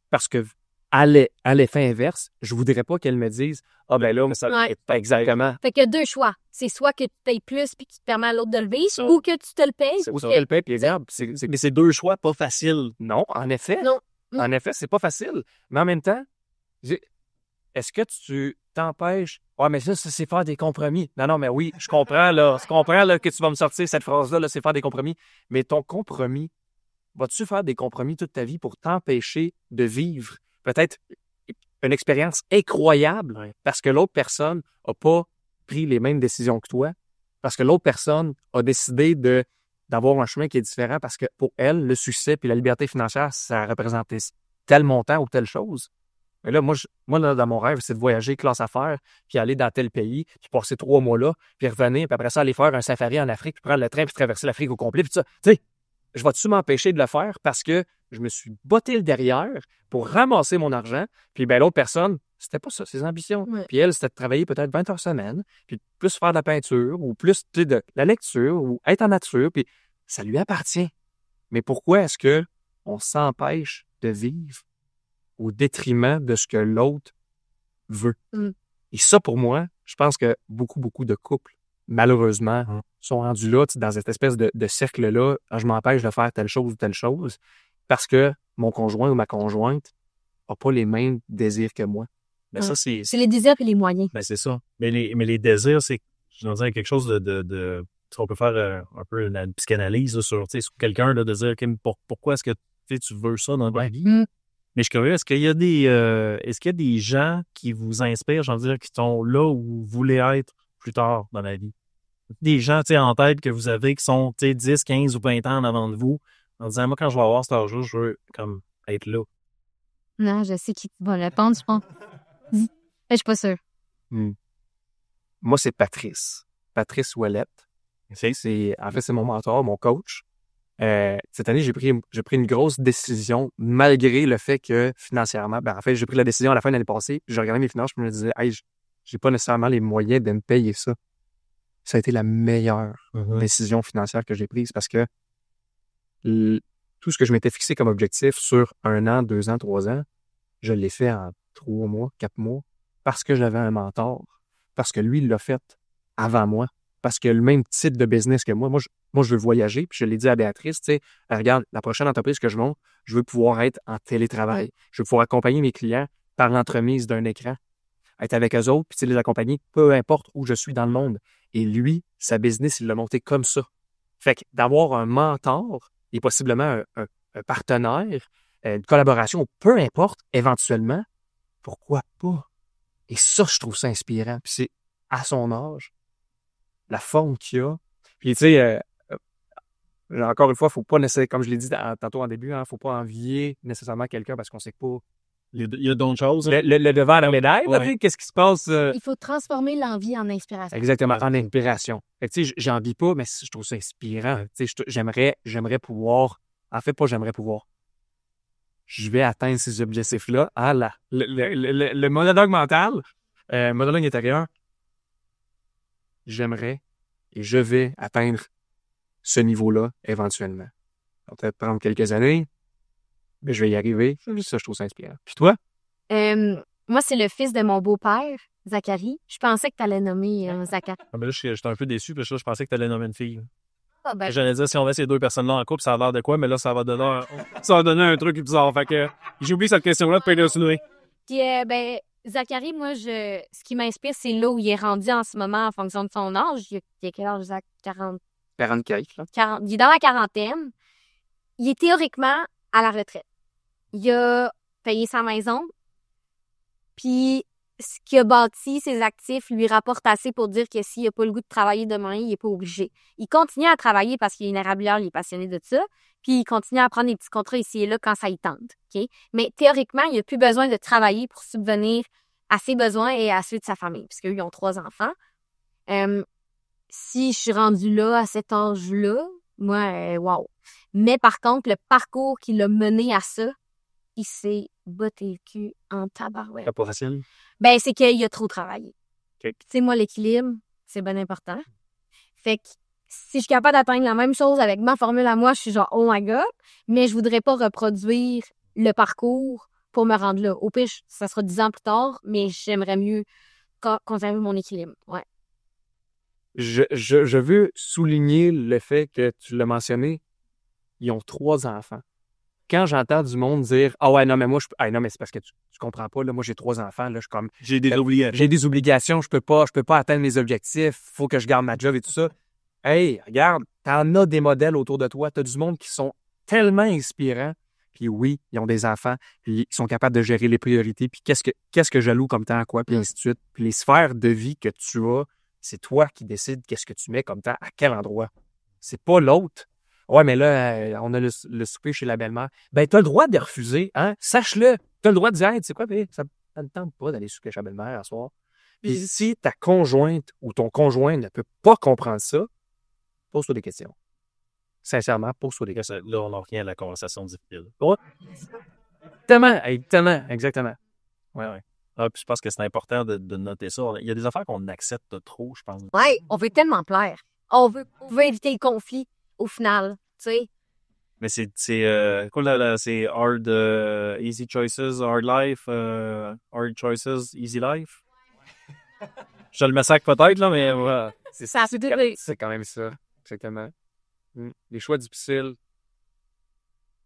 Parce que à l'effet inverse, je voudrais pas qu'elle me dise « Ah ben là, ça Ouais. pas exactement. Fait qu'il y a deux choix. C'est soit que tu payes plus puis que tu te permets à l'autre de le vivre Ça. ou que tu te le payes. » Ou sur quel paye, puis regarde, mais c'est deux choix pas faciles. Non, en effet. Non. En effet, c'est pas facile. Mais en même temps, est-ce que tu t'empêches? Ouais, mais ça, c'est faire des compromis. Non, mais oui, je comprends, là. Je comprends, là, que tu vas me sortir cette phrase-là, là, c'est faire des compromis. Mais ton compromis, vas-tu faire des compromis toute ta vie pour t'empêcher de vivre peut-être une expérience incroyable parce que l'autre personne n'a pas pris les mêmes décisions que toi, parce que l'autre personne a décidé d'avoir un chemin qui est différent parce que pour elle, le succès puis la liberté financière, ça représentait tel montant ou telle chose. Mais là, moi là, dans mon rêve, c'est de voyager classe affaires, puis aller dans tel pays, puis passer 3 mois là, puis revenir, puis après ça, aller faire un safari en Afrique, puis prendre le train, puis traverser l'Afrique au complet, puis ça. Tu sais, je vais-tu m'empêcher de le faire parce que je me suis botté le derrière pour ramasser mon argent, puis ben l'autre personne, c'était pas ça, ses ambitions. Ouais. Puis elle, c'était de travailler peut-être 20 heures semaine, puis plus faire de la peinture, ou plus tu sais, de la lecture, ou être en nature, puis ça lui appartient. Mais pourquoi est-ce que on s'empêche de vivre au détriment de ce que l'autre veut? Mm. Et ça, pour moi, je pense que beaucoup de couples, malheureusement, sont rendus là, tu sais, dans cette espèce de cercle-là. Je m'empêche de faire telle chose ou telle chose parce que mon conjoint ou ma conjointe n'a pas les mêmes désirs que moi. Ben ça, c'est C'est les désirs et les moyens. ben c'est ça. Mais les désirs, c'est, je veux dire, quelque chose de tu sais, on peut faire un peu une psychanalyse là, sur, tu sais, sur quelqu'un, là, de dire pourquoi est-ce que tu veux ça dans ta vie. Mm. Mais je suis curieux, est-ce qu'il y a des gens qui vous inspirent, je veux dire, qui sont là où vous voulez être plus tard dans la vie? Des gens, tu sais, en tête que vous avez qui sont, tu sais, 10, 15 ou 20 ans en avant de vous, en disant, moi, quand je vais avoir cet âge-là, je veux, comme, être là. Non, je sais qui va répondre, je pense. Mais je suis pas sûre. Moi, c'est Patrice. Patrice Ouellette. En fait, c'est mon mentor, mon coach. Cette année, j'ai pris une grosse décision malgré le fait que financièrement, en fait, j'ai pris la décision à la fin de l'année passée, puis j'ai regardé mes finances, puis je me disais, hey, j'ai pas nécessairement les moyens de me payer ça. Ça a été la meilleure décision financière que j'ai prise parce que tout ce que je m'étais fixé comme objectif sur 1 an, 2 ans, 3 ans, je l'ai fait en 3 mois, 4 mois parce que j'avais un mentor, parce que lui, il l'a fait avant moi, parce qu'il a le même type de business que moi. Moi, je veux voyager, puis je l'ai dit à Béatrice, tu sais, regarde, la prochaine entreprise que je monte, je veux pouvoir être en télétravail. Je veux pouvoir accompagner mes clients par l'entremise d'un écran, être avec eux autres, puis les accompagner, peu importe où je suis dans le monde. Et lui, sa business, il l'a monté comme ça. Fait que d'avoir un mentor et possiblement un partenaire, une collaboration, peu importe, éventuellement, pourquoi pas? Et ça, je trouve ça inspirant. Puis c'est à son âge, la forme qu'il a. Puis tu sais, encore une fois, faut pas nécessairement, comme je l'ai dit tantôt en début, faut pas envier nécessairement quelqu'un parce qu'on sait pas Il y a d'autres choses. le devant à la médaille. Ouais. Tu sais, qu'est-ce qui se passe? Il faut transformer l'envie en inspiration. Exactement, en inspiration. Fait que tu sais, j'envie pas, mais je trouve ça inspirant. Tu sais, j'aimerais pouvoir. En fait, pas j'aimerais pouvoir. Je vais atteindre ces objectifs-là. Ah là, le monologue mental, monologue intérieur. J'aimerais et je vais atteindre ce niveau-là éventuellement. Ça va peut-être prendre quelques années, mais je vais y arriver. Ça, je trouve ça inspirant. Puis toi? Moi, c'est le fils de mon beau-père, Zachary. Je pensais que tu allais nommer Zachary. Ah, ben là, j'étais un peu déçu parce que je pensais que tu allais nommer une fille. Ah, ben, J'allais dire, si on met ces 2 personnes-là en couple, ça a l'air de quoi? Mais là, ça va donner un truc bizarre. Fait que j'ai oublié cette question-là de Peter. Puis, Zachary, moi, ce qui m'inspire, c'est là où il est rendu en ce moment en fonction de son âge. Il a quel âge, Zach? 40. 44, là. 40. Il est dans la quarantaine. Il est théoriquement à la retraite. Il a payé sa maison. Puis, ce qu'il a bâti, ses actifs, lui rapporte assez pour dire que s'il n'a pas le goût de travailler demain, il n'est pas obligé. Il continue à travailler parce qu'il est érablière, il est passionné de ça. Puis, il continue à prendre des petits contrats ici et là quand ça y tente. Okay? Mais théoriquement, il n'a plus besoin de travailler pour subvenir à ses besoins et à ceux de sa famille, puisqu'eux, ils ont 3 enfants. Si je suis rendue là, à cet âge-là, moi, wow. Mais par contre, le parcours qui l'a mené à ça, il s'est botté le cul en tabarouette. C'est pas facile. Ben, c'est qu'il a trop travaillé. Okay. Tu sais, moi, l'équilibre, c'est bien important. Fait que si je suis capable d'atteindre la même chose avec ma formule à moi, je suis genre, oh my God, mais je voudrais pas reproduire le parcours pour me rendre là. Au pire, ça sera 10 ans plus tard, mais j'aimerais mieux conserver mon équilibre. Ouais. Je veux souligner le fait que tu l'as mentionné, ils ont 3 enfants. Quand j'entends du monde dire « Ah ouais, non, mais moi, non, mais c'est parce que tu comprends pas, là, moi, j'ai 3 enfants, là, je suis comme... J'ai des obligations. J'ai des obligations, je peux pas atteindre mes objectifs, faut que je garde ma job et tout ça. » Hey, regarde, t'en as des modèles autour de toi, t'as du monde qui sont tellement inspirants, puis oui, ils ont des enfants, puis ils sont capables de gérer les priorités, puis qu'est-ce que j'alloue comme temps à quoi, puis ainsi de suite. Puis les sphères de vie que tu as, c'est toi qui décides qu'est-ce que tu mets comme temps, à quel endroit. C'est pas l'autre. Ouais, mais là, on a le souper chez la belle-mère. Ben, t'as le droit de refuser, hein? Sache-le. T'as le droit de dire, hey, tu sais quoi, ça ne tente pas d'aller souper chez la belle-mère à soir. Puis si ta conjointe ou ton conjoint ne peut pas comprendre ça, pose-toi des questions. Sincèrement, pose-toi des questions. Là, on en revient à la conversation difficile. Ouais. Tellement, exactement. Ouais. Ah, puis je pense que c'est important de noter ça. Il y a des affaires qu'on accepte trop, je pense. Ouais, on veut tellement plaire. On veut éviter le conflit. Au final, tu sais. Mais c'est quoi là, c'est hard, easy choices, hard life, hard choices, easy life. Je te le massacre peut-être, là, mais voilà. C'est quand même ça, exactement. Les choix difficiles.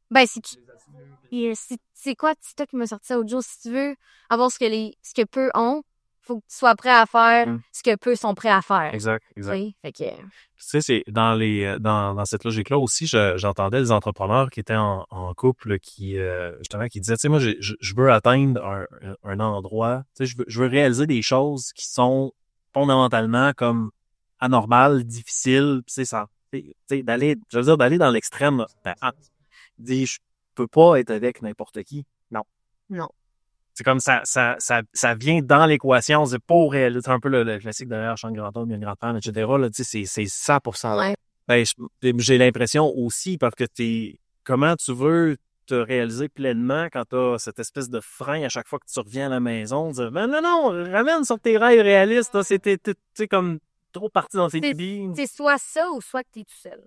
Ben, c'est quoi, c'est toi qui m'as sorti ça l'autre jour. Si tu veux avoir ce que peu ont, faut que tu sois prêt à faire ce que peu sont prêts à faire. Exact. Oui, fait que... Tu sais, c'est dans cette logique-là aussi, j'entendais des entrepreneurs qui étaient en couple qui justement qui disaient, tu sais, moi, je veux atteindre un endroit, tu sais, je veux réaliser des choses qui sont fondamentalement comme anormales, difficiles, tu sais, ça, tu sais, d'aller dans l'extrême. Ben, dis, je peux pas être avec n'importe qui. Non. C'est comme ça vient dans l'équation. C'est pas réel. C'est un peu le classique derrière Chant de grand-homme, il y a une grande-femme, etc. Là, tu sais, c'est 100%. Ouais. Ben, j'ai l'impression aussi parce que comment tu veux te réaliser pleinement quand tu as cette espèce de frein à chaque fois que tu reviens à la maison, dire ben non, ramène sur tes rêves réalistes, là, t'es comme trop parti dans tes billes. C'est soit ça ou soit que t'es tout seul.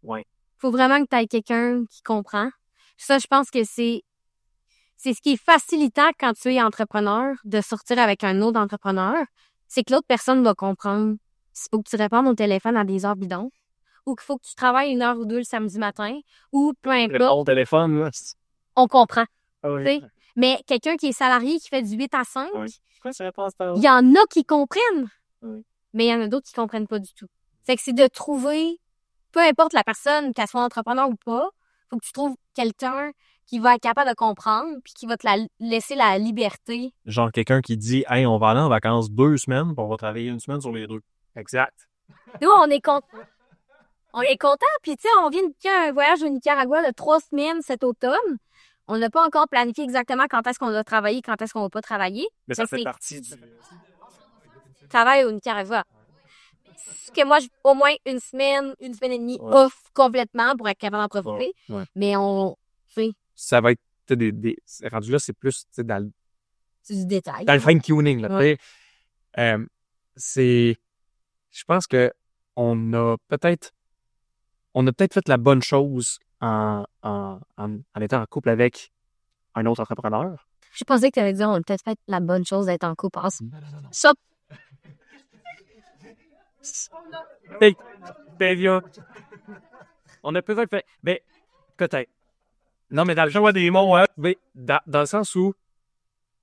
Ouais. Faut vraiment que t'aies quelqu'un qui comprend. Ça, je pense que c'est ce qui est facilitant quand tu es entrepreneur, de sortir avec un autre entrepreneur, c'est que l'autre personne va comprendre s'il faut que tu répondes au téléphone à des heures bidons, ou qu'il faut que tu travailles 1 heure ou 2 le samedi matin, ou peu importe, Au téléphone, là. on comprend. Oui. Tu sais. Mais quelqu'un qui est salarié, qui fait du 8 à 5, Oui. Pourquoi ça répond à cette heure-là? il y en a qui comprennent, Oui. mais il y en a d'autres qui comprennent pas du tout. C'est que c'est de trouver, peu importe la personne, qu'elle soit entrepreneur ou pas, faut que tu trouves quelqu'un qui va être capable de comprendre puis qui va te laisser la liberté. Genre quelqu'un qui dit hey, on va aller en vacances 2 semaines, puis on va travailler 1 semaine sur les 2. Exact. Nous, on est content. On est content, puis tu sais, on vient de faire un voyage au Nicaragua de 3 semaines cet automne. On n'a pas encore planifié exactement quand est-ce qu'on va travailler, quand est-ce qu'on va pas travailler. Mais ça Mais fait c'est- partie du... Travail au Nicaragua. Que moi, au moins 1 semaine, 1 semaine et demie Ouais. off complètement pour être capable d'en profiter. Ouais. Mais tu sais, Ça va être rendu là, c'est plus dans c'est du détail. le fine-tuning. Là, Ouais. Je pense que on a peut-être fait la bonne chose en étant en couple avec un autre entrepreneur. Je pensais que tu allais dire, on a peut-être fait la bonne chose d'être en couple. Ça, On a peut-être fait. Ben, peut-être. Non, mais Je vois des mots, hein? mais dans le sens où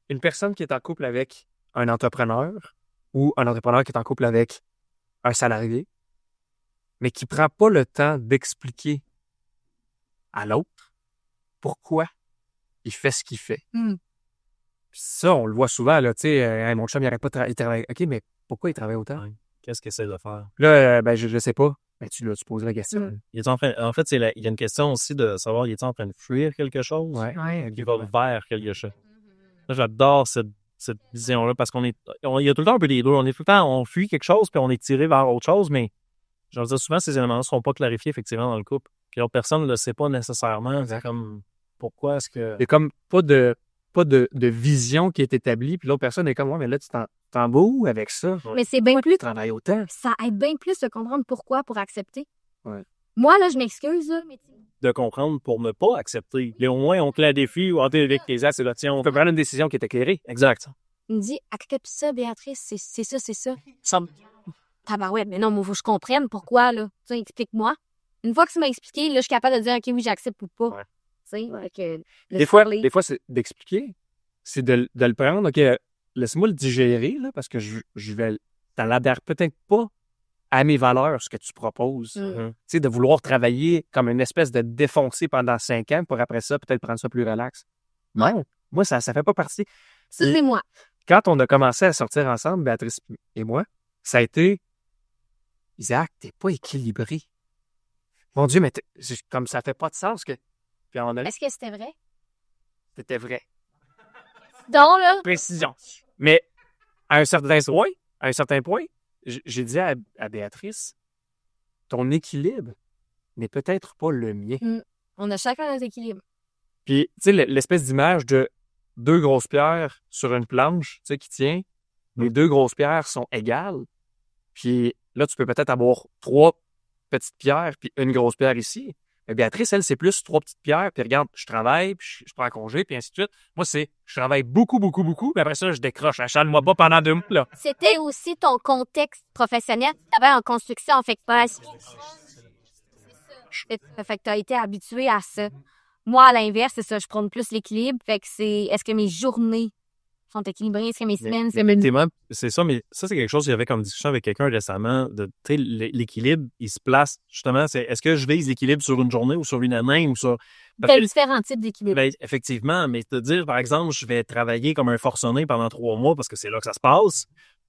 une personne qui est en couple avec un entrepreneur ou un entrepreneur qui est en couple avec un salarié, mais qui prend pas le temps d'expliquer à l'autre pourquoi il fait ce qu'il fait. Mm. Puis ça, on le voit souvent, là, tu sais, Hey, mon chum, il arrête pas de travailler. OK, mais pourquoi il travaille autant? Ouais. Qu'est-ce qu'il essaie de faire? Puis là, ben, je sais pas. Ben, tu poses la question. Mm. Il est en fait, il y a une question aussi de savoir, il est en train de fuir quelque chose? Ouais. Il va vers quelque chose. Là, j'adore cette vision-là parce il y a tout le temps un peu des deux. On fuit quelque chose puis on est tiré vers autre chose, mais je veux dire, souvent, ces éléments ne seront pas clarifiés effectivement dans le couple. Puis l'autre personne ne le sait pas nécessairement. C'est comme, pourquoi est-ce que... Il y a comme pas de vision qui est établie, puis l'autre personne est comme, ouais, mais là, tu t'en vas où avec ça? mais c'est bien plus. Tu travailles autant. Ça aide bien plus de comprendre pourquoi pour accepter. Ouais. Moi, là, je m'excuse, là, mais De comprendre pour ne pas accepter. Mais au moins, on te la défie ou on avec tes actes, c'est là, tiens, On peut prendre une décision qui est éclairée. Exact. il me dit, accepte ça, Béatrice, c'est ça, c'est ça. Ça Tabarouette, mais non, moi, faut que je comprenne pourquoi, là. Tu sais, explique-moi. Une fois que tu m'as expliqué, là, je suis capable de dire, OK, oui, j'accepte ou pas. Ouais. Tu sais, que Des fois, c'est d'expliquer. C'est de le prendre. OK, laisse-moi le digérer, là, parce que ça l'adhère peut-être pas à mes valeurs, ce que tu proposes. Mm. Tu sais, de vouloir travailler comme une espèce de défoncé pendant 5 ans pour après ça, peut-être prendre ça plus relax. Non, moi, ça fait pas partie. C'est moi. Quand on a commencé à sortir ensemble, Béatrice et moi, ça a été Isaac, t'es pas équilibré. Mon Dieu, mais comme ça fait pas de sens que. Puis on a Est-ce que c'était vrai? c'était vrai. Donc, là, Précision. Mais à un certain point, j'ai dit à Béatrice, ton équilibre n'est peut-être pas le mien. on a chacun notre équilibre. Puis, tu sais, l'espèce d'image de 2 grosses pierres sur une planche, tu sais, qui tient, les 2 grosses pierres sont égales. Puis là, tu peux peut-être avoir 3 petites pierres puis une grosse pierre ici. Mais Béatrice, elle, c'est plus 3 petites pierres, puis regarde, je travaille, puis je prends un congé, puis ainsi de suite. Moi, je travaille beaucoup, mais après ça, je décroche. Achale-moi pas pendant 2 mois, là. C'était aussi ton contexte professionnel. Tu travailles en construction, fait que fait que tu as été habitué à ça. Moi, à l'inverse, c'est ça, je prends plus l'équilibre. Fait que est-ce que mes journées sont équilibrées? Est-ce que mes semaines... C'est ça, mais ça, c'est quelque chose qu'il y avait comme discussion avec quelqu'un récemment. Tu sais, l'équilibre, il se place justement. Est-ce que je vise l'équilibre sur une journée ou sur une année ou sur. Il y a différents types d'équilibre. Ben, effectivement, mais te dire, par exemple, je vais travailler comme un forcené pendant 3 mois parce que c'est là que ça se passe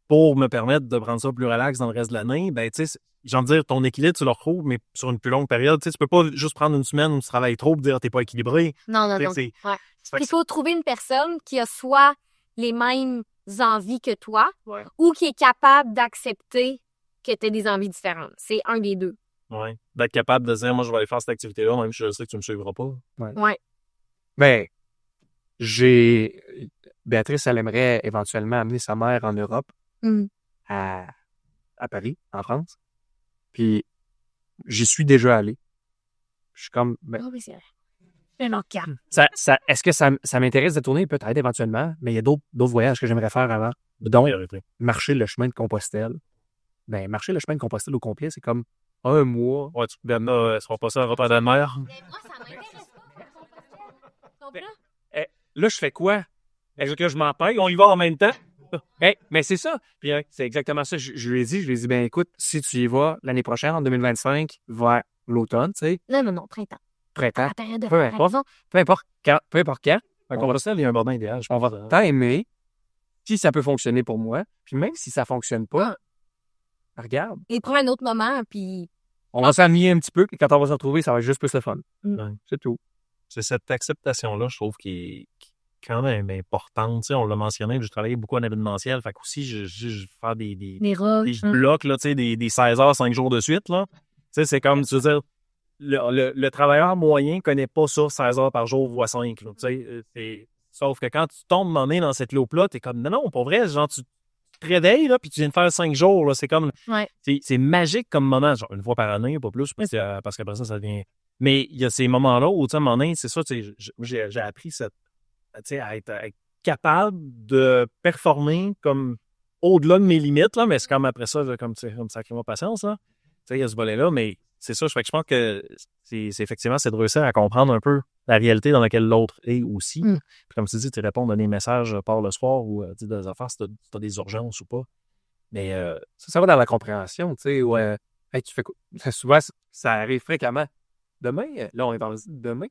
pour me permettre de prendre ça plus relax dans le reste de l'année, ben, tu sais, j'ai envie de dire, ton équilibre, tu le retrouves, mais sur une plus longue période. Tu sais, tu peux pas juste prendre une semaine où tu travailles trop pour dire t'es pas équilibré. Non. C'est- Ouais. c'est- Il faut trouver une personne qui a soit les mêmes envies que toi Ouais. ou qui est capable d'accepter que tu as des envies différentes. C'est un des deux. Ouais. D'être capable de dire, moi, je vais aller faire cette activité-là, même si je sais que tu me suivras pas. Ouais. Ben, Béatrice, elle aimerait éventuellement amener sa mère en Europe, Mm. à Paris, en France. Puis, j'y suis déjà allé. Je suis comme, ben, Ah oui, c'est vrai. Un autre cap. est-ce que ça m'intéresse de tourner? Peut-être éventuellement, mais il y a d'autres voyages que j'aimerais faire avant. Donc, marcher le chemin de Compostelle. Ben, marcher le chemin de Compostelle au complet, c'est comme 1 mois. Ouais, tu sera pas ça un repas de la mer. Mais moi, ça m'intéresse pas. Tu comprends? Là, je fais quoi? Est-ce que je m'en paye? On y va en même temps. Mais c'est ça. Puis, c'est exactement ça. Je lui ai dit, ben écoute, si tu y vas l'année prochaine, en 2025, vers l'automne, tu sais, Non, printemps. printemps, La période de peu importe, raison. peu importe quand, Compostelle, il y a un bordin idéal, je on pense. va t'aimer, si ça peut fonctionner pour moi, puis même si ça fonctionne pas, regarde, Et prends un autre moment, puis on va s'ennuyer un petit peu, puis quand on va se retrouver, ça va être juste plus le fun. Ouais. C'est tout. C'est cette acceptation-là, je trouve, qui est quand même importante. Tu sais, on l'a mentionné, je travaillais beaucoup en événementiel. Fait qu'aussi, je fais des les roches. blocs, là, tu sais, des 16 heures, 5 jours de suite, là. Tu sais, c'est comme, tu veux dire, le travailleur moyen connaît pas ça 16 heures par jour, voire 5, là, tu sais. Sauf que quand tu tombes mané dans cette loupe-là, t'es comme, non, pour vrai, genre, tu te réveilles, là, puis tu viens de faire 5 jours, là. C'est comme, Ouais. c'est magique comme moment, genre, une fois par année, pas plus, parce qu'après ça devient. Mais il y a ces moments-là où, tu sais, à un moment donné, c'est ça, tu sais, j'ai appris à être capable de performer comme au-delà de mes limites, là, mais c'est comme après ça, comme sacrément patience, là. Tu sais, il y a ce volet-là, mais c'est ça, je pense que c'est effectivement, c'est de réussir à comprendre un peu la réalité dans laquelle l'autre est aussi. Mm. Puis comme tu dis, tu réponds, donner des messages par le soir ou tu dis des affaires si t'as des urgences ou pas. Mais Ça va dans la compréhension, tu sais, ouais. Hey, tu fais quoi? Souvent, ça arrive fréquemment. Demain, là, on est dans demain.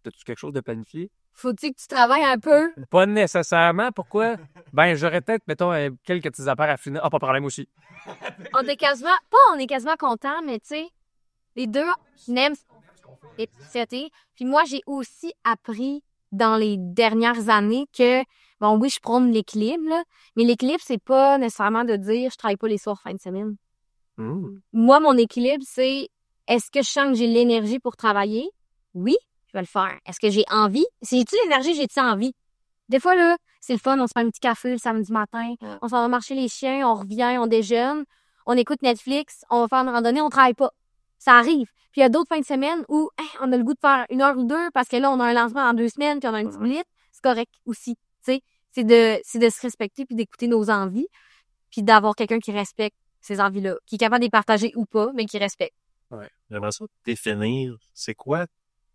As-tu quelque chose de planifié? Faut-il que tu travailles un peu? Pas nécessairement. Pourquoi? Ben, j'aurais peut-être, mettons, quelques petits affaires à finir. Ah, pas de problème aussi. On est quasiment contents, mais tu sais, les deux, on aime les sociétés. Puis moi, j'ai aussi appris dans les dernières années que, bon, oui, je prône l'équilibre, là, mais l'équilibre, c'est pas nécessairement de dire je travaille pas les soirs fin de semaine. Moi, mon équilibre, c'est est-ce que je sens que j'ai l'énergie pour travailler? Oui, je vais le faire. Est-ce que j'ai envie? Si j'ai-tu l'énergie, j'ai-tu envie? Des fois, là, c'est le fun, on se fait un petit café le samedi matin, on s'en va marcher les chiens, on revient, on déjeune, on écoute Netflix, on va faire une randonnée, on travaille pas. Ça arrive. Puis il y a d'autres fins de semaine où on a le goût de faire 1 heure ou 2 parce que là, on a un lancement dans 2 semaines puis on a une petite minute. C'est correct aussi. Tu sais, c'est de se respecter puis d'écouter nos envies puis d'avoir quelqu'un qui respecte ces envies-là, qui est capable de les partager ou pas, mais qui respecte. ouais, j'aimerais ça définir c'est quoi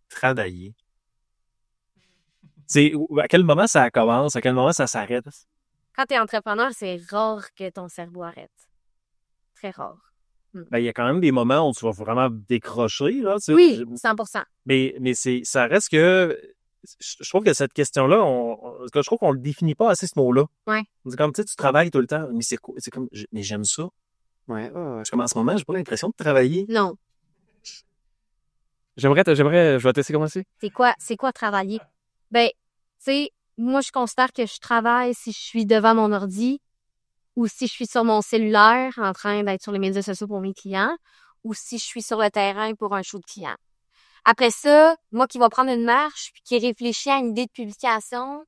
travailler. C'est à quel moment ça commence, à quel moment ça s'arrête. Quand tu es entrepreneur, c'est rare que ton cerveau arrête. Très rare. Ben, il y a quand même des moments où tu vas vraiment décrocher, là. Tu sais. Oui, 100%. Mais ça reste que je trouve que cette question-là, je trouve qu'on le définit pas assez, ce mot-là. Ouais. C'est comme, tu sais, tu travailles tout le temps, mais c'est quoi? C'est comme, mais j'aime ça. Ouais. Comme en ce moment, j'ai pas l'impression de travailler. Non. Je vais t'essayer commencer. C'est quoi travailler? Ben, tu sais, moi, je considère que je travaille si je suis devant mon ordi ou si je suis sur mon cellulaire en train d'être sur les médias sociaux pour mes clients ou si je suis sur le terrain pour un show de clients. Après ça, moi qui va prendre une marche puis qui réfléchit à une idée de publication,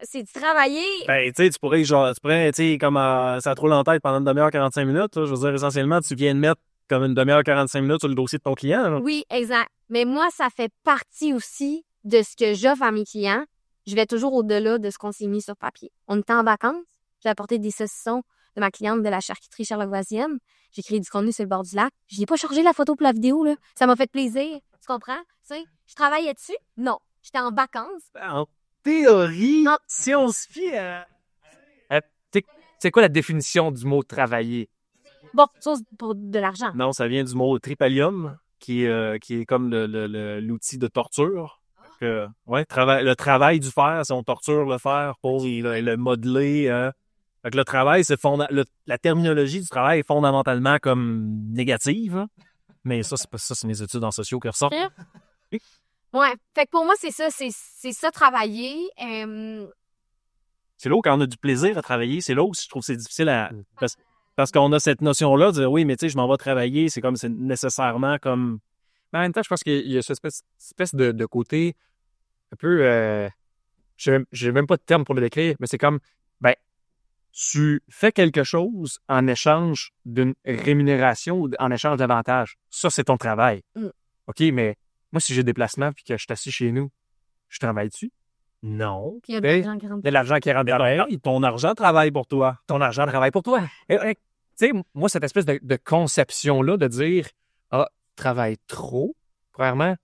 c'est de travailler. Ben, tu sais, tu pourrais, tu sais, comme ça roule en tête pendant une demi-heure, 45 minutes, là. Je veux dire, essentiellement, tu viens de mettre comme une demi-heure, 45 minutes sur le dossier de ton client, là. Oui, exact. Mais moi, ça fait partie aussi de ce que j'offre à mes clients. Je vais toujours au-delà de ce qu'on s'est mis sur papier. On était en vacances. J'ai apporté des saucissons de ma cliente de la charcuterie charlevoisienne. J'ai créé du contenu sur le bord du lac. Je n'ai pas chargé la photo pour la vidéo, là. Ça m'a fait plaisir. Tu comprends? Tu sais, je travaillais dessus? Non. J'étais en vacances. En théorie, Non. si on se fie à... C'est quoi la définition du mot travailler? Bon, chose pour de l'argent. Non, ça vient du mot tripalium, qui est comme l'outil de torture. Ouais, le travail du fer, si on torture le fer pour le modeler. Fait que le travail, la terminologie du travail est fondamentalement comme négative. Hein. Mais ça, c'est mes études en sociaux qui ressortent. Ouais. Fait que pour moi, c'est ça travailler. C'est là où quand on a du plaisir à travailler, c'est là où je trouve que c'est difficile parce qu'on a cette notion-là de dire oui, mais tu sais, je m'en vais travailler, c'est nécessairement comme. Mais en même temps, je pense qu'il y a cette espèce de côté un peu... j'ai même pas de terme pour le décrire, mais c'est comme, ben, tu fais quelque chose en échange d'une rémunération ou en échange d'avantages. Ça, c'est ton travail. OK, mais moi, si j'ai des déplacements puis que je suis assis chez nous, je travaille dessus. Non. Puis il y a de Hey, l'argent qui rentre. De l'argent qui rentre dans le Ben, ton argent travaille pour toi. ton argent travaille pour toi. Tu sais, moi, cette espèce de conception-là de dire, ah, travaille trop, premièrement,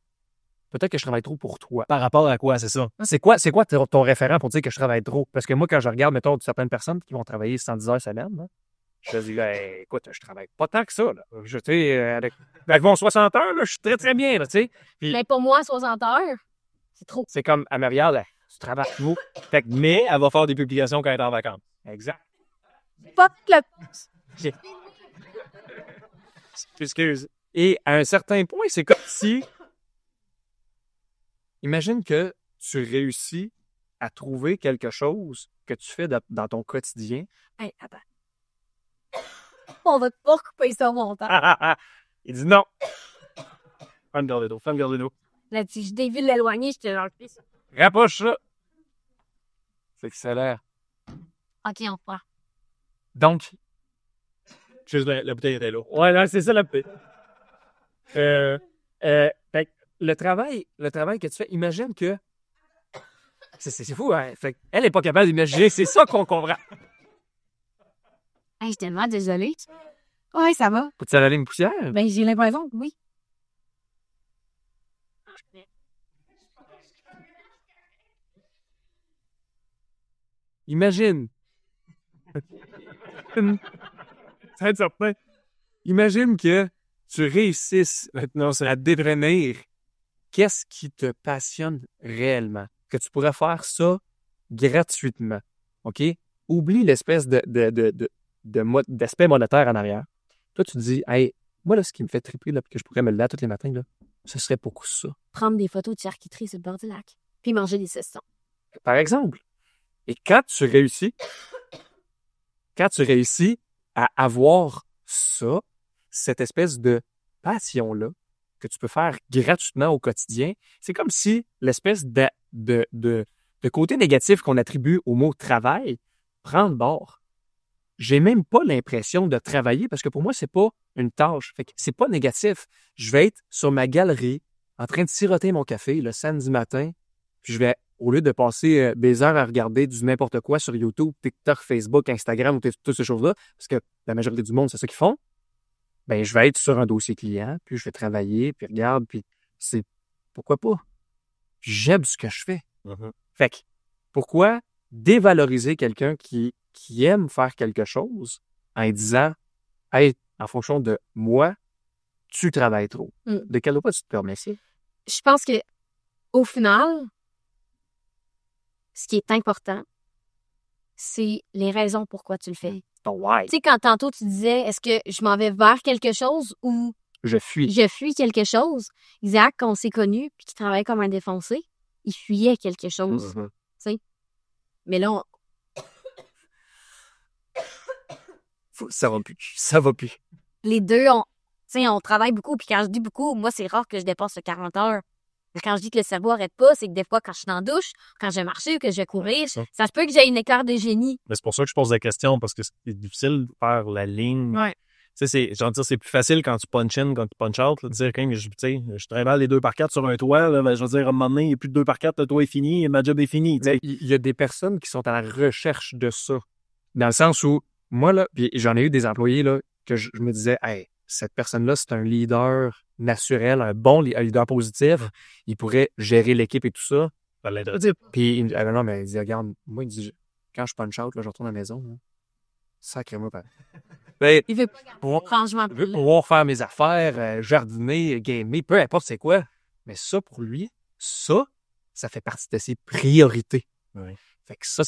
peut-être que je travaille trop pour toi. Par rapport à quoi, c'est ça? C'est quoi ton référent pour dire que je travaille trop? Parce que moi, quand je regarde, mettons, certaines personnes qui vont travailler 110 heures semaine, là, je dis, hey, écoute, je travaille pas tant que ça. Là. Je, tu sais, avec mon 60 heures, là, je suis très, très bien. Là, tu sais. Puis, Mais pour moi, 60 heures, c'est trop. c'est comme, à me regarde, tu travailles trop. Fait que, Mais elle va faire des publications quand elle est en vacances. exact. Fuck le... Excuse. Et à un certain point, c'est comme si... Imagine que tu réussis à trouver quelque chose que tu fais dans ton quotidien. Hey, attends. On va pas couper ça au montage. Il dit non. Femme Gardeno. Là, si je dévie l'éloigner, je te l'enlève ça. Rapproche ça. C'est excellent. OK, on prend. Donc, Juste la bouteille était là. ouais, là, c'est ça la paix. Fait que le travail que tu fais, imagine que. C'est fou, hein? Fait elle n'est pas capable d'imaginer, c'est ça qu'on comprend. Hey, je suis tellement désolée. Ouais, ça va. Faut-tu avaler une poussière? Ben, j'ai l'impression que oui. Imagine. Ça va être certain. Imagine que tu réussisses maintenant à définir qu'est-ce qui te passionne réellement. Que tu pourrais faire ça gratuitement. OK? Oublie l'espèce d'aspect monétaire en arrière. Toi, tu te dis, hey, moi, là, ce qui me fait triper, là, puis que je pourrais me lever tous les matins, là, ce serait pour ça. Prendre des photos de charcuterie sur le bord du lac. Puis manger des saucissons. Par exemple. Et quand tu réussis à avoir ça, cette espèce de passion-là, que tu peux faire gratuitement au quotidien, c'est comme si l'espèce de côté négatif qu'on attribue au mot travail prend le bord. J'ai même pas l'impression de travailler parce que pour moi, c'est pas une tâche. Fait que c'est pas négatif. Je vais être sur ma galerie en train de siroter mon café le samedi matin, puis je vais, au lieu de passer des heures à regarder du n'importe quoi sur YouTube, TikTok, Facebook, Instagram ou toutes ces choses-là, parce que la majorité du monde, c'est ça qu'ils font, ben je vais être sur un dossier client, puis je vais travailler, puis regarde, puis c'est... Pourquoi pas? J'aime ce que je fais. Mm-hmm. Fait que, pourquoi dévaloriser quelqu'un qui aime faire quelque chose en disant, hey, en fonction de moi, tu travailles trop. De quel pas tu te permets ça? Je pense que, au final, ce qui est important, c'est les raisons pourquoi tu le fais. Ton why. Tu sais, quand tantôt tu disais, est-ce que je m'en vais vers quelque chose ou Je fuis. je fuis quelque chose? Isaac, quand on s'est connu puis qu'il travaillait comme un défoncé, il fuyait quelque chose. Mm-hmm. Tu sais? Mais là, Ça va plus. Ça va plus. les deux, on travaille beaucoup. Puis quand je dis beaucoup, moi, c'est rare que je dépasse le 40 heures. Mais quand je dis que le cerveau arrête pas, c'est que des fois, quand je suis dans la douche, quand je vais marcher ou que je vais courir, ça se peut que j'ai une écart de génie. Mais c'est pour ça que je pose la question, parce que c'est difficile de faire la ligne. Ouais. Tu sais, c'est plus facile quand tu punch in, quand tu punch out, là, de dire, quand je travaille les 2x4 sur un toit, là, ben, je veux dire, à un moment donné, il n'y a plus de 2x4, le toit est fini, ma job est finie. Mais il y a des personnes qui sont à la recherche de ça. Dans le sens où, moi, là, puis j'en ai eu des employés, là, que je me disais, hey, cette personne-là, c'est un leader naturel, un leader positif. Il pourrait gérer l'équipe et tout ça. Puis, il me dit, non, mais il dit, regarde, moi, il dit, quand je punch out, là, je retourne à la maison. Là, sacré-moi, ben, Il veut pas garder changement je veux pouvoir faire mes affaires, jardiner, gamer, peu importe c'est quoi. Mais ça, pour lui, ça fait partie de ses priorités. Oui. Fait que ça,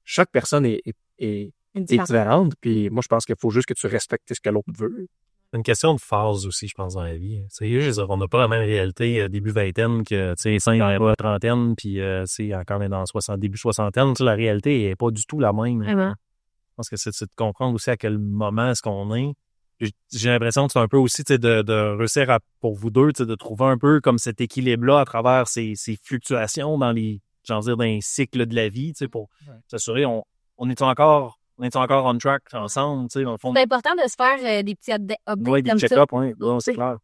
chaque personne est différente. Puis moi, je pense qu'il faut juste que tu respectes ce que l'autre veut. C'est une question de phase aussi, je pense, dans la vie. Tu sais, je veux dire, on n'a pas la même réalité début vingtaine que, tu sais, 5 ans, trentaine, puis, tu sais, quand on est dans début soixantaine, tu sais, la réalité n'est pas du tout la même. Vraiment. Je pense que c'est de comprendre aussi à quel moment est-ce qu'on est. j'ai l'impression que c'est un peu aussi de réussir pour vous deux, de trouver un peu comme cet équilibre-là à travers ces fluctuations dans les cycles de la vie, pour s'assurer on est encore on track ensemble, dans le fond. C'est important de se faire des petits updates Ouais, des comme ça. check-ups, oui, c'est clair.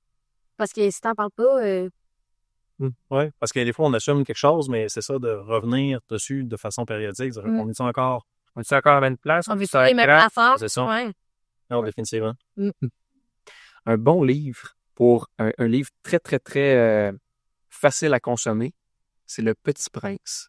Parce que si t'en parles pas, Oui, parce que des fois, on assume quelque chose, mais c'est ça, de revenir dessus de façon périodique. On est encore à la même place? on veut faire les mêmes affaires. C'est ça. Ouais. Non, définitivement. Un bon livre pour un livre très, très, très facile à consommer, c'est Le Petit Prince.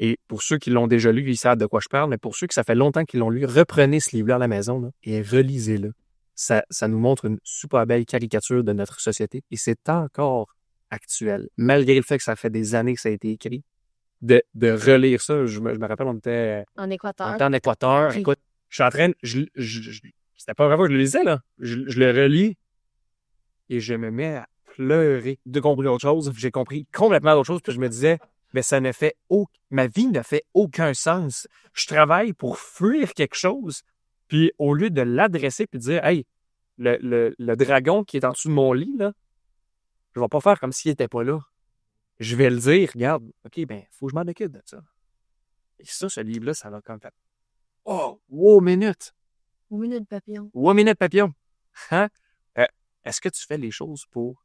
Et pour ceux qui l'ont déjà lu, ils savent de quoi je parle, mais pour ceux qui ça fait longtemps qu'ils l'ont lu, reprenez ce livre-là à la maison là, et relisez-le. Ça nous montre une super belle caricature de notre société et c'est encore actuel, malgré le fait que ça fait des années que ça a été écrit. De relire ça, je me rappelle, on était En Équateur. en Équateur. Oui. Écoute, je suis en train de... c'était pas grave, je le lisais, là. Je le relis et je me mets à pleurer. De comprendre autre chose. J'ai compris complètement autre chose, puis je me disais, mais ça ne fait ma vie ne fait aucun sens. Je travaille pour fuir quelque chose, puis au lieu de l'adresser puis de dire, hey, le dragon qui est en dessous de mon lit, là, je vais pas faire comme s'il était pas là. Je vais le dire, regarde, OK, ben, faut que je m'en occupe de ça. Et ça, ce livre-là, ça m'a comme fait, oh, wow, minute. Minute papillon. Wow, minute papillon. Hein? Est-ce que tu fais les choses pour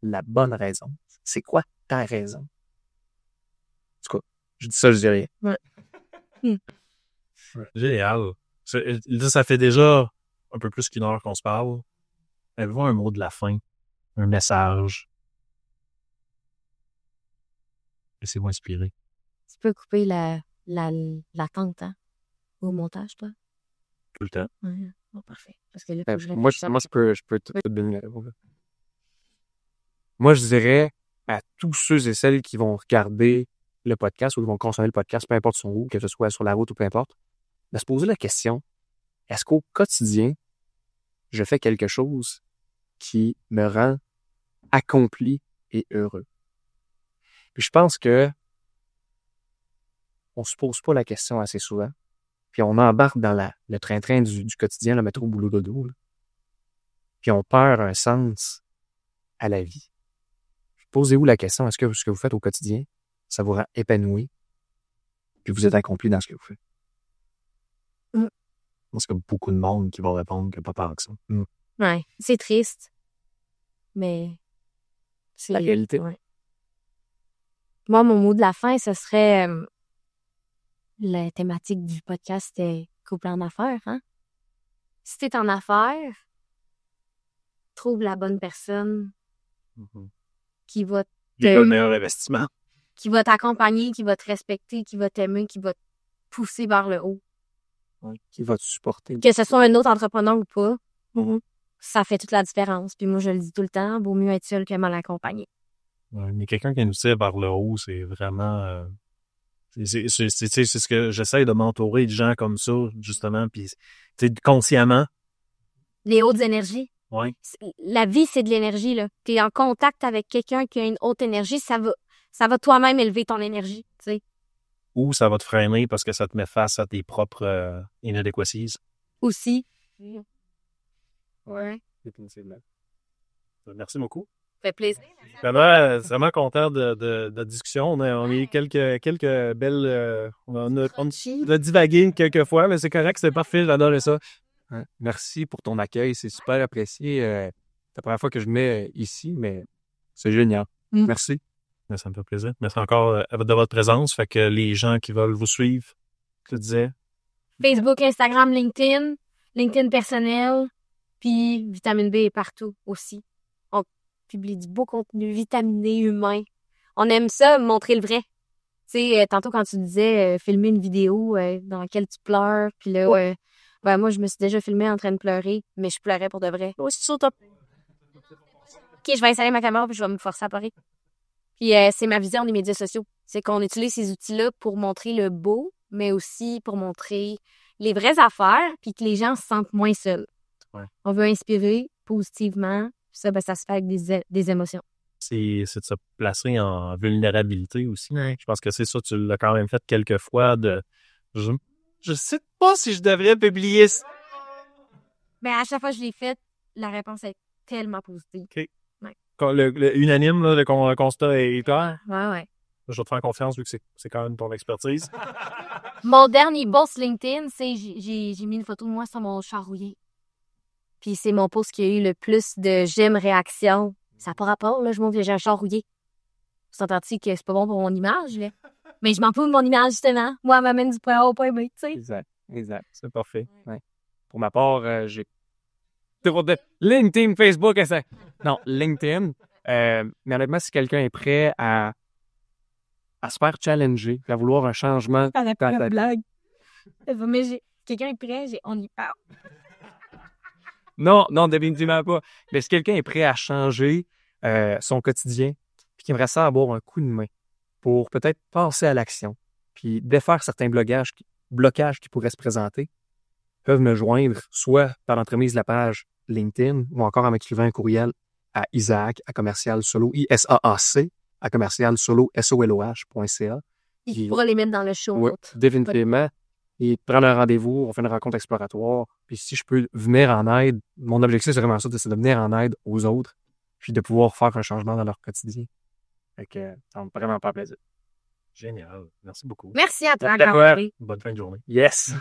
la bonne raison? C'est quoi ta raison? En tout cas, je dis ça, je dis rien. Ouais. Génial. Ça fait déjà un peu plus qu'1 heure qu'on se parle. Avez-vous un mot de la fin? Un message? Laissez-vous inspirer. Tu peux couper l'attente, hein? Au montage, toi? Tout le temps. Ouais. Oh, parfait. Parce que là, faut que je Moi, réfléchisse. je peux tout donner la réponse. Moi, je dirais à tous ceux et celles qui vont regarder le podcast ou qui vont consommer le podcast, peu importe son où, que ce soit sur la route ou peu importe, de se poser la question, est-ce qu'au quotidien, je fais quelque chose qui me rend accompli et heureux? Puis je pense que on se pose pas la question assez souvent. Puis on embarque dans le train-train du quotidien, le métro, boulot, dodo. Là. Puis on perd un sens à la vie. Posez-vous la question, est-ce que ce que vous faites au quotidien, ça vous rend épanoui, puis vous êtes accompli dans ce que vous faites? Je pense qu'il y a beaucoup de monde qui va répondre que pas tant que ça. Ouais. C'est triste. Mais c'est La réalité. Ouais. Moi, mon mot de la fin, ce serait la thématique du podcast, c'était couple en affaires, hein? Si t'es en affaires, trouve la bonne personne qui va Le meilleur investissement. qui va t'accompagner, qui va te respecter, qui va t'aimer, qui va te pousser vers le haut. Ouais, qui va te supporter. Que ce soit un autre entrepreneur ou pas, ça fait toute la différence. Puis moi, je le dis tout le temps, vaut mieux être seul que mal accompagné. Ouais, mais quelqu'un qui nous tire vers le haut, c'est vraiment... c'est ce que j'essaie de m'entourer de gens comme ça, justement, puis consciemment. Les hautes énergies. Ouais. La vie, c'est de l'énergie, là. T'es en contact avec quelqu'un qui a une haute énergie, ça va toi-même élever ton énergie, tu sais. Ou ça va te freiner parce que ça te met face à tes propres inadéquacies. Aussi. Ouais. Définitivement. Merci beaucoup. Ça fait plaisir. Vraiment content de la discussion. On a eu quelques belles... on a divagué quelques fois, mais c'est correct, c'est parfait, j'adorais ça. Ouais. Merci pour ton accueil, c'est super apprécié. C'est la première fois que je mets ici, mais c'est génial. Merci. Ça me fait plaisir. Merci encore de votre présence. Fait que les gens qui veulent vous suivre, je te disais. Facebook, Instagram, LinkedIn personnel, puis Vitamine B est partout aussi. On publie du beau contenu vitaminé humain. On aime ça, montrer le vrai. Tu sais, tantôt quand tu disais filmer une vidéo dans laquelle tu pleures, puis là, ben moi, je me suis déjà filmée en train de pleurer, mais je pleurais pour de vrai. Oh, c'est sur top. OK, je vais installer ma caméra puis je vais me forcer à pleurer. Puis c'est ma vision des médias sociaux. C'est qu'on utilise ces outils-là pour montrer le beau, mais aussi pour montrer les vraies affaires, puis que les gens se sentent moins seuls. Ouais. On veut inspirer positivement. Ça, ben, ça se fait avec des émotions. C'est de se placer en vulnérabilité aussi. Ouais. Je pense que c'est ça, tu l'as quand même fait quelques fois. Je sais pas si je devrais publier ça. Mais à chaque fois que je l'ai faite, la réponse est tellement positive. Unanime, là, le constat est clair. Ouais. Je vais te faire confiance vu que c'est quand même ton expertise. Mon dernier boss LinkedIn, c'est j'ai mis une photo de moi sur mon char rouillé. Puis c'est mon post qui a eu le plus de j'aime réaction. Ça n'a pas rapport, là, je montre que j'ai un char rouillé. Vous entendez que c'est pas bon pour mon image, là? Mais je m'en fous de mon image, justement. Moi, elle m'amène du point A au point B, tu sais. Exact. C'est parfait. Ouais. Pour ma part, j'ai trop de LinkedIn, Facebook, et ça. Non, LinkedIn. Mais honnêtement, si quelqu'un est prêt à se faire challenger, à vouloir un changement On a dans pas ta de blague. Mais quelqu'un est prêt, on y parle. Non, définitivement pas. Mais si quelqu'un est prêt à changer son quotidien, puis qu'il aimerait ça avoir un coup de main pour peut-être passer à l'action, puis défaire certains blocages qui pourraient se présenter, peuvent me joindre soit par l'entremise de la page LinkedIn ou encore en m'écrivant un courriel à Isaac, à commercial solo, ISAAC, à commercial solo, SOLOH.ca. Il pourra les mettre dans le show. Oui, définitivement. Et prendre un rendez-vous, on fait une rencontre exploratoire. Puis si je peux venir en aide, mon objectif, c'est vraiment ça, c'est de venir en aide aux autres, puis de pouvoir faire un changement dans leur quotidien. Fait que ça me fait vraiment pas plaisir. Génial. Merci beaucoup. Merci à toi, Merci à toi. André. Bonne fin de journée. Yes!